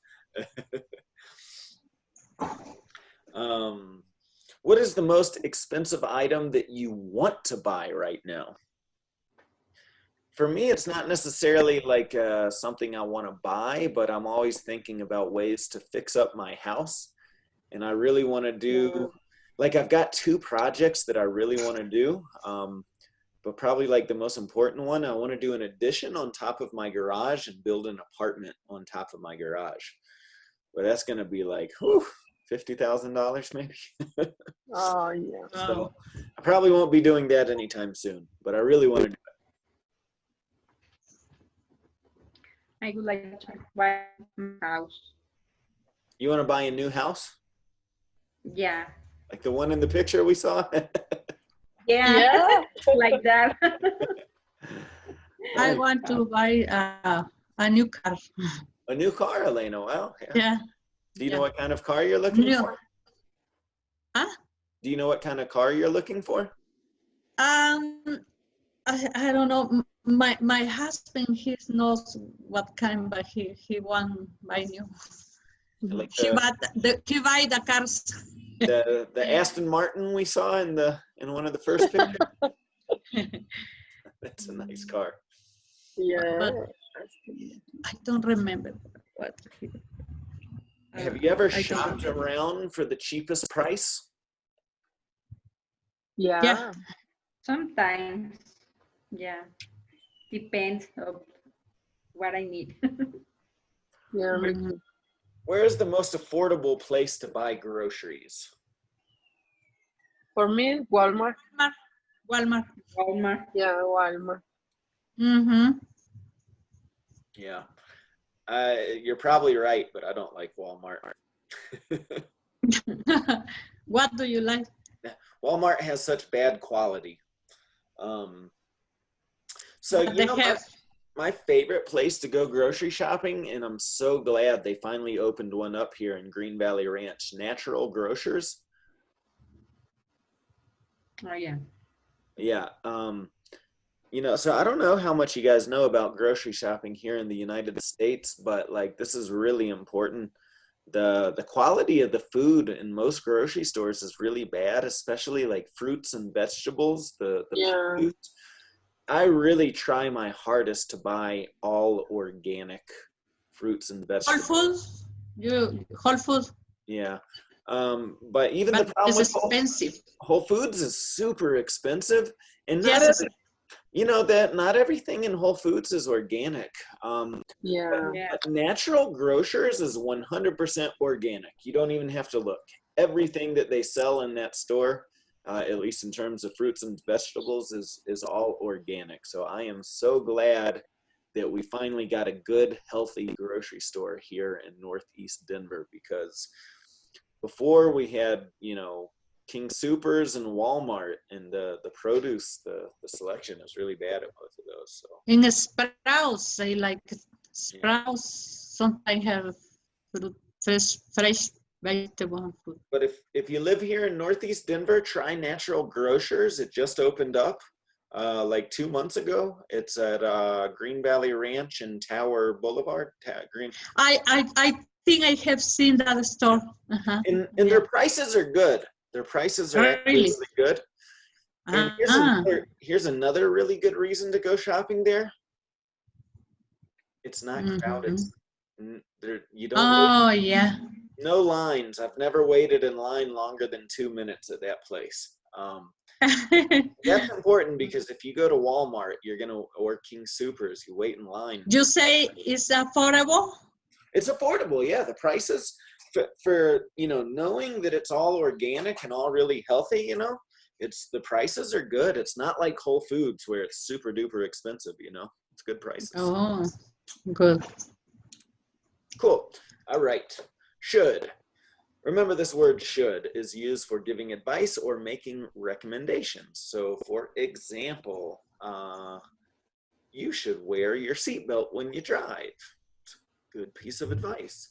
What is the most expensive item that you want to buy right now? For me, it's not necessarily like something I want to buy, but I'm always thinking about ways to fix up my house. And I really want to do, like I've got 2 projects that I really want to do. But probably like the most important one, I want to do an addition on top of my garage and build an apartment on top of my garage. But that's going to be like, whew, $50,000 maybe. Oh yeah. So I probably won't be doing that anytime soon, but I really want to do it. I would like to buy a house. You want to buy a new house? Yeah. Like the one in the picture we saw? Yeah. Yeah. Like that. I want to buy a new car. A new car, Elena. Wow. Yeah. Yeah. Do you know what kind of car you're looking New. for? Huh? Do you know what kind of car you're looking for? I don't know. My husband, he knows what kind, but he want buy new. Like He buy the cars. the Aston Martin we saw in one of the first pictures. That's a nice car. Yeah. But I don't remember what. Have you ever I don't shopped remember. around for the cheapest price? Yeah. Sometimes. Yeah. Depends of what I need. Yeah. Me too. Where is the most affordable place to buy groceries? For me, Walmart. Walmart. Walmart. Yeah, Walmart. Mm-hmm. Yeah. You're probably right, but I don't like Walmart. What do you like? Walmart has such bad quality. So you They know, have. my favorite place to go grocery shopping, and I'm so glad they finally opened one up here in Green Valley Ranch, Natural Grocers. Oh yeah. Yeah. You know, so I don't know how much you guys know about grocery shopping here in the United States, but like this is really important. The quality of the food in most grocery stores is really bad, especially like fruits and vegetables, the Yeah. produce. I really try my hardest to buy all organic fruits and Whole vegetables. Foods. Whole Foods. Yeah. But even But the problem it's with expensive. Whole Foods is super expensive, and Yes. you know that not everything in Whole Foods is organic. Yeah. Yeah. But Natural Grocers is 100% organic. You don't even have to look. Everything that they sell in that store, at least in terms of fruits and vegetables, is all organic. So I am so glad that we finally got a good, healthy grocery store here in Northeast Denver, because before we had, you know, King Soopers and Walmart, and the produce, the selection is really bad at both of those. So In Sprouts, they like Sprouts. Sometimes have fresh vegetable and fruit. But if you live here in Northeast Denver, try Natural Grocers. It just opened up like 2 months ago. It's at Green Valley Ranch and Tower Boulevard. I think I have seen that store. And their prices are good. Their prices are actually Really? really good. And here's another really good reason to go shopping there. It's not crowded. You don't wait, yeah. no lines. I've never waited in line longer than 2 minutes at that place. That's important because if you go to Walmart, you're gonna, or King Soopers, you wait in line. You say it's affordable? It's affordable, yeah. The prices for knowing that it's all organic and all really healthy, the prices are good. It's not like Whole Foods where it's super duper expensive, It's good prices. Oh, good. Cool. All right. Should. Remember, this word should is used for giving advice or making recommendations. So for example, you should wear your seatbelt when you drive. It's a good piece of advice.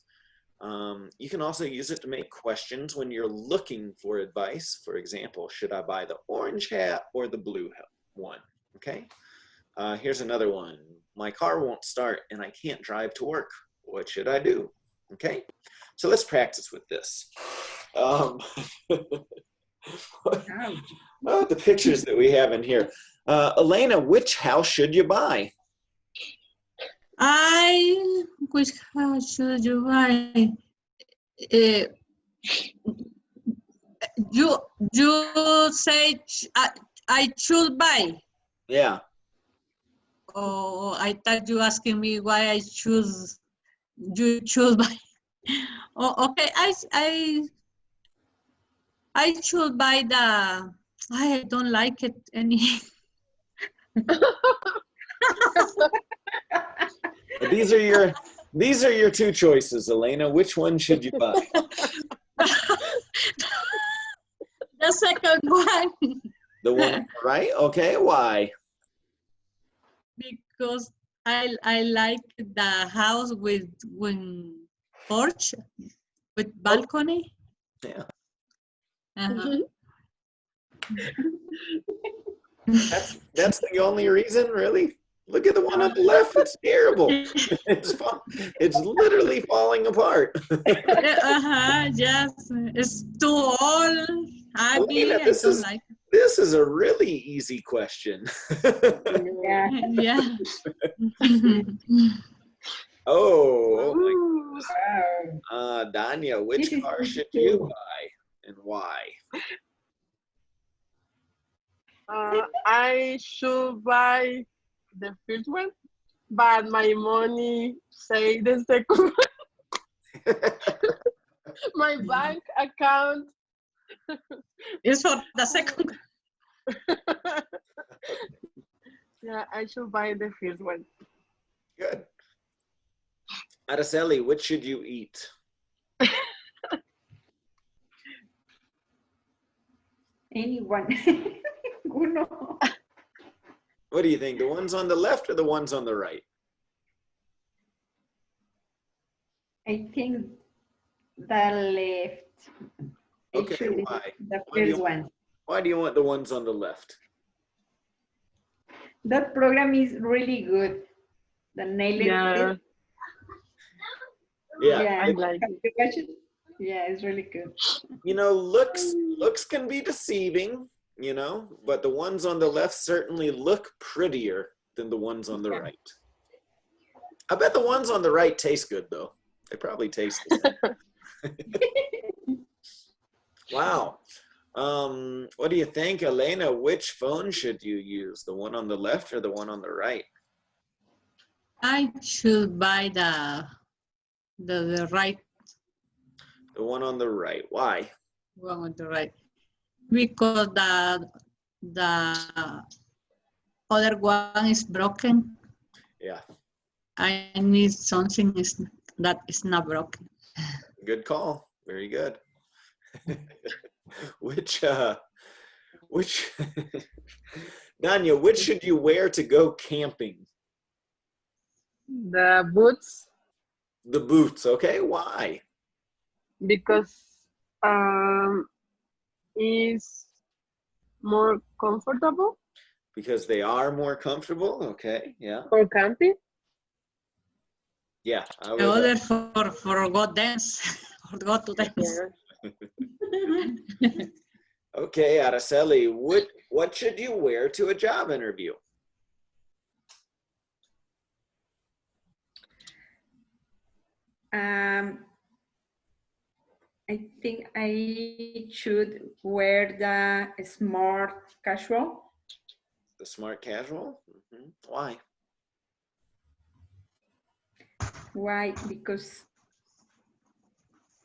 You can also use it to make questions when you're looking for advice. For example, should I buy the orange hat or the blue one? Okay. Here's another one. My car won't start and I can't drive to work. What should I do? Okay. So let's practice with this. The pictures that we have in here. Elena, which house should you buy? Which house should you buy? You say I should buy. Yeah. Oh, I thought you asking me why you choose buy. Oh, okay. I should buy the. I don't like it any. These are your two choices, Elena. Which one should you buy? The second one. The one, right? Okay. Why? Because I like the house with porch, with balcony. Yeah. That's the only reason, really? Look at the one on the left. It's terrible. It's literally falling apart. Yes. It's too old. Elena, this is a really easy question. Yeah. Oh my goodness. Danya, which car should you buy and why? I should buy the first one, but my money say the second one. My bank account is for the second. Yeah, I should buy the first one. Good. Araceli, which should you eat? Anyone. Uno. What do you think? The ones on the left or the ones on the right? I think the left. Okay, why? The first one. Why do you want the ones on the left? That program is really good. The nail Yeah. Yeah. I like it. Yeah, it's really good. Looks can be deceiving, but the ones on the left certainly look prettier than the ones on the right. I bet the ones on the right taste good, though. They probably taste the same. Wow. What do you think, Elena? Which phone should you use? The one on the left or the one on the right? I should buy the right The one on the right. Why? one on the right. Because the other one is broken. Yeah. I need something that is not broken. Good call. Very good. Which Danya, which should you wear to go camping? The boots. The boots, okay? Why? because is more comfortable Because they are more comfortable. Okay, yeah. for camping. Yeah, I The would. other for go dance or go to dance. Yeah. Okay, Araceli, what should you wear to a job interview? I think I should wear the smart casual. The smart casual? Mhm. Why? Why? Because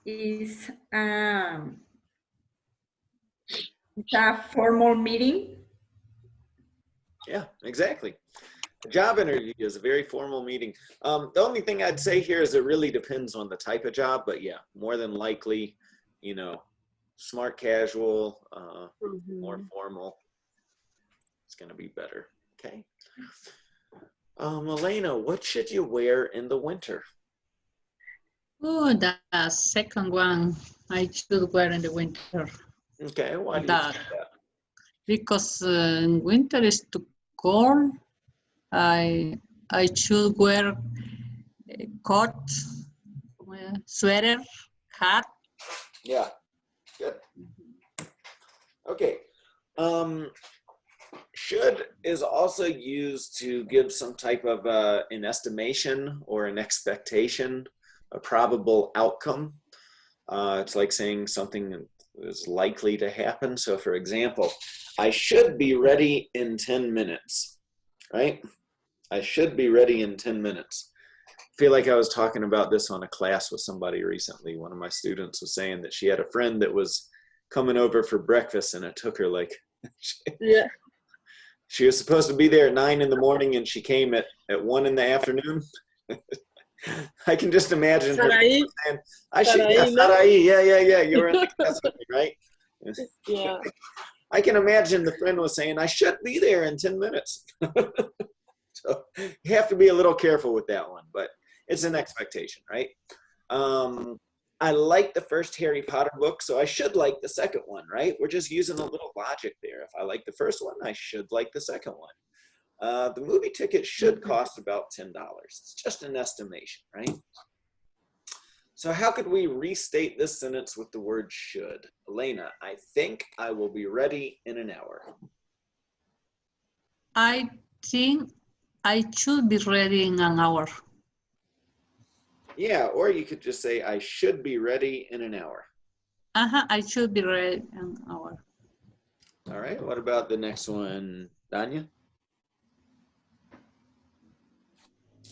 it's a formal meeting. Yeah, exactly. A job interview is a very formal meeting. The only thing I'd say here is it really depends on the type of job, but yeah, more than likely, you know, smart casual, more formal, it's going to be better. Okay. Elena, what should you wear in the winter? Oh, the second one I should wear in the winter. Okay, why do you That think that? because in winter is too cold. I should wear a coat, sweater, hat. Yeah, good. Okay. Should is also used to give some type of an estimation or an expectation, a probable outcome. It's like saying something is likely to happen. So for example, I should be ready in 10 minutes, right? I should be ready in 10 minutes. I feel like I was talking about this on a class with somebody recently. One of my students was saying that she had a friend that was coming over for breakfast and it took her like, Yeah. she was supposed to be there at 9 in the morning and she came at 1 in the afternoon. I can just imagine her Sarai, saying, I should, Sarai, yeah, no? Sarai, yeah, you were in the class with me, right? Yeah. I can imagine the friend was saying, I should be there in 10 minutes. So you have to be a little careful with that one, but it's an expectation, right? I like the first Harry Potter book, so I should like the second one, right? We're just using a little logic there. If I like the first one, I should like the second one. The movie ticket should cost about $10. It's just an estimation, right? So how could we restate this sentence with the word should? Elena, I think I will be ready in an hour. I think I should be ready in an hour. Yeah, or you could just say, I should be ready in an hour. I should be ready in an hour. All right, what about the next one, Danya?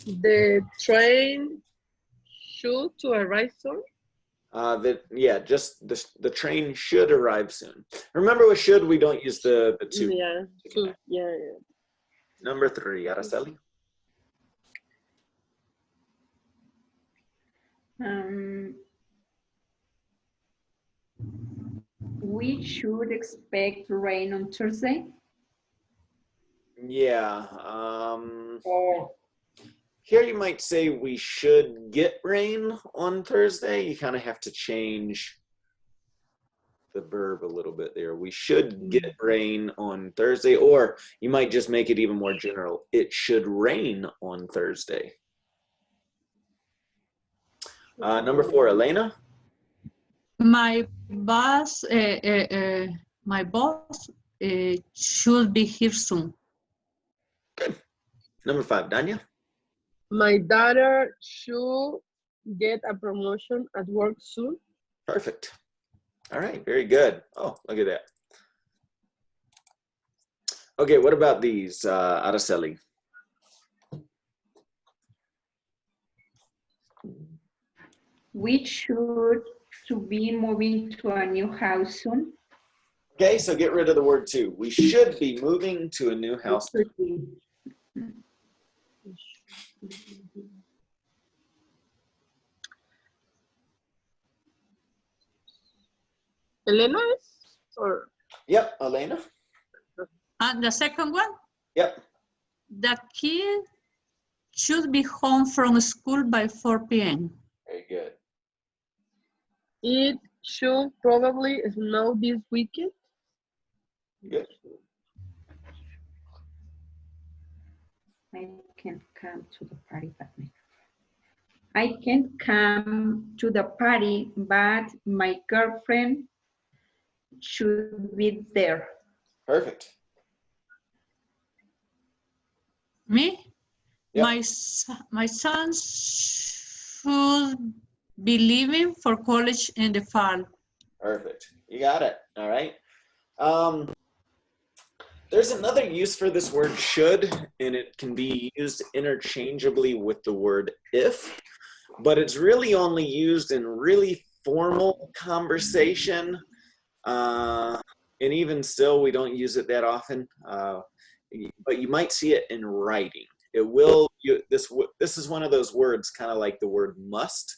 The train should to arrive soon. Just the train should arrive soon. Remember with should, we don't use the to. Yeah. Should. Yeah. Number 3, Araceli. We should expect rain on Thursday. Yeah. Here you might say we should get rain on Thursday. You kind of have to change the verb a little bit there. We should get rain on Thursday, or you might just make it even more general. It should rain on Thursday. Number 4, Elena. My boss should be here soon. Good. Number 5, Danya. My daughter should get a promotion at work soon. Perfect. All right, very good. Oh, look at that. Okay, what about these, Araceli? We should to be moving to a new house soon. Okay, so get rid of the word to. We should be moving to a new house. Elena is or Yep, Elena. And the second one, Yep. the kid should be home from school by 4 p.m. Very good. It should probably snow this weekend. Good. I can come to the party, but I can't come to the party, but my girlfriend should be there. Perfect. Me? Yep. My son should be leaving for college in the fall. Perfect. You got it. All right. There's another use for this word should, and it can be used interchangeably with the word if, but it's really only used in really formal conversation. And even still, we don't use it that often, but you might see it in writing. It will, this is one of those words, kind of like the word must.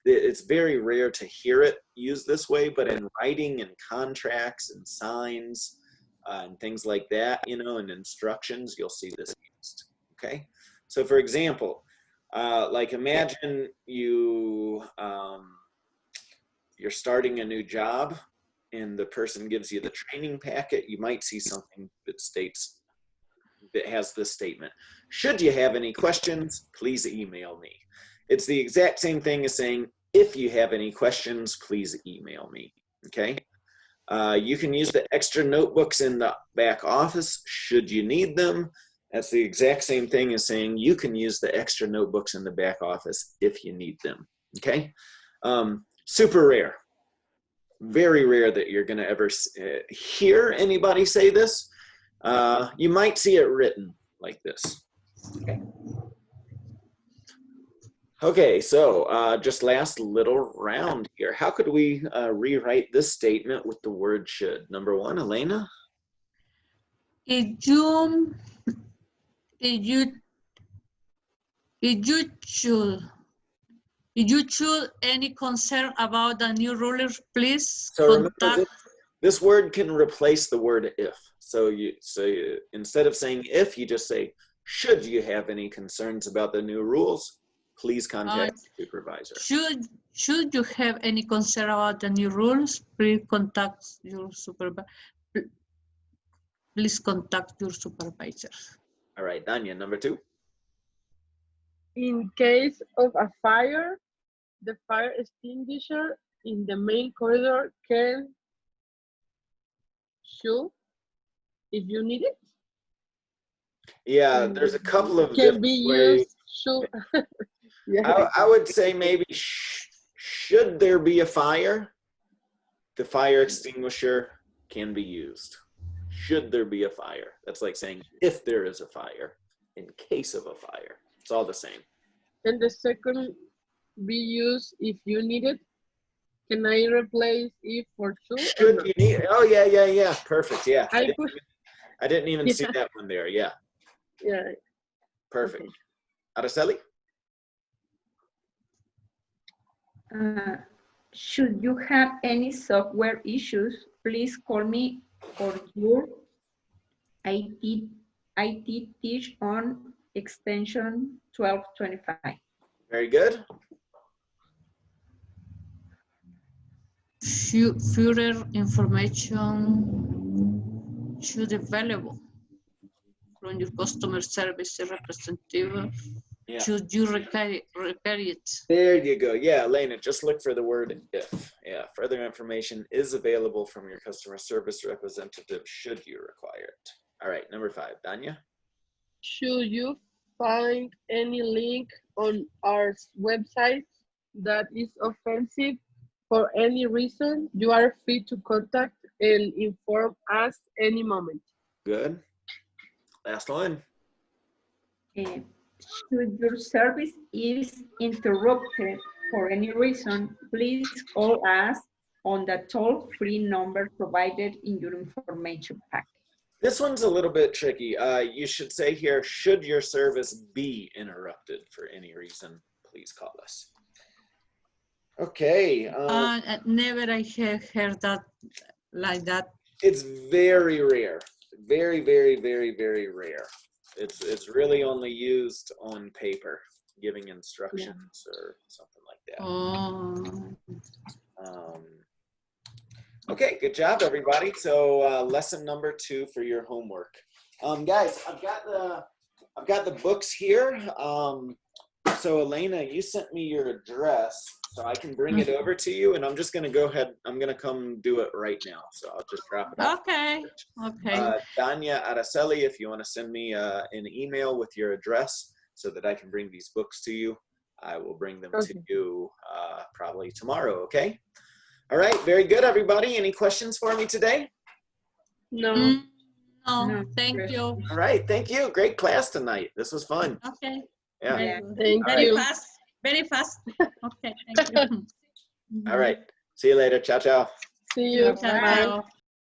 It's very rare to hear it used this way, but in writing and contracts and signs and things like that, you know, and instructions, you'll see this used, okay? So for example, like imagine you're starting a new job and the person gives you the training packet. You might see something that states, that has this statement: should you have any questions, please email me. It's the exact same thing as saying, if you have any questions, please email me, okay? You can use the extra notebooks in the back office should you need them. That's the exact same thing as saying you can use the extra notebooks in the back office if you need them, okay? Super rare. Very rare that you're gonna ever hear anybody say this. You might see it written like this, okay? Okay, so just last little round here. How could we rewrite this statement with the word should? Number one, Elena? If you should any concern about the new rulers, please So remember, contact. this word can replace the word if. So instead of saying if, you just say, should you have any concerns about the new rules, please contact the supervisor. Should you have any concern about the new rules, please contact your supervisor. Please contact your supervisor. All right, Danya, number two. In case of a fire, the fire extinguisher in the main corridor should, if you need it. Yeah, there's a couple of can be ways. used. Should. Yeah. I would say maybe should there be a fire, the fire extinguisher can be used. Should there be a fire? That's like saying if there is a fire, in case of a fire. It's all the same. And the second be used if you need it. Can I replace if for should? Should you need it? Oh, yeah. Perfect, yeah. I didn't even see Yeah. that one there, yeah. Yeah. Perfect. Okay. Araceli? Should you have any software issues, please call me or your IT teach on extension 1225. Very good. Further information should be available from your customer service representative. Yeah. Should you repair it? There you go. Yeah, Elena, just look for the word if. Yeah, further information is available from your customer service representative should you require it. All right, number five, Danya. Should you find any link on our website that is offensive for any reason, you are free to contact and inform us any moment. Good. Last one. Should your service is interrupted for any reason, please call us on the toll-free number provided in your information pack. This one's a little bit tricky. You should say here, should your service be interrupted for any reason, please call us. Okay. Never I have heard that like that. It's very rare. Very, very, very, very rare. It's really only used on paper, giving instructions or something like that. Oh. Okay, good job, everybody. So lesson number 2 for your homework. Guys, I've got the books here. So Elena, you sent me your address, so I can bring it over to you, and I'm just gonna go ahead. I'm gonna come do it right now. So I'll just drop it off. Okay. Okay. Danya Araceli, if you want to send me an email with your address so that I can bring these books to you, I will bring them to you probably tomorrow. Okay. All right, very good, everybody. Any questions for me today? No. No, No, thank good. you. All right, thank you. Great class tonight. This was fun. Okay. Yeah. Very Yeah. good. Thank Very you. fast. Very fast. Okay, thank you. All right. See you later. Ciao, ciao. See you. Bye. Bye. Ciao, ciao.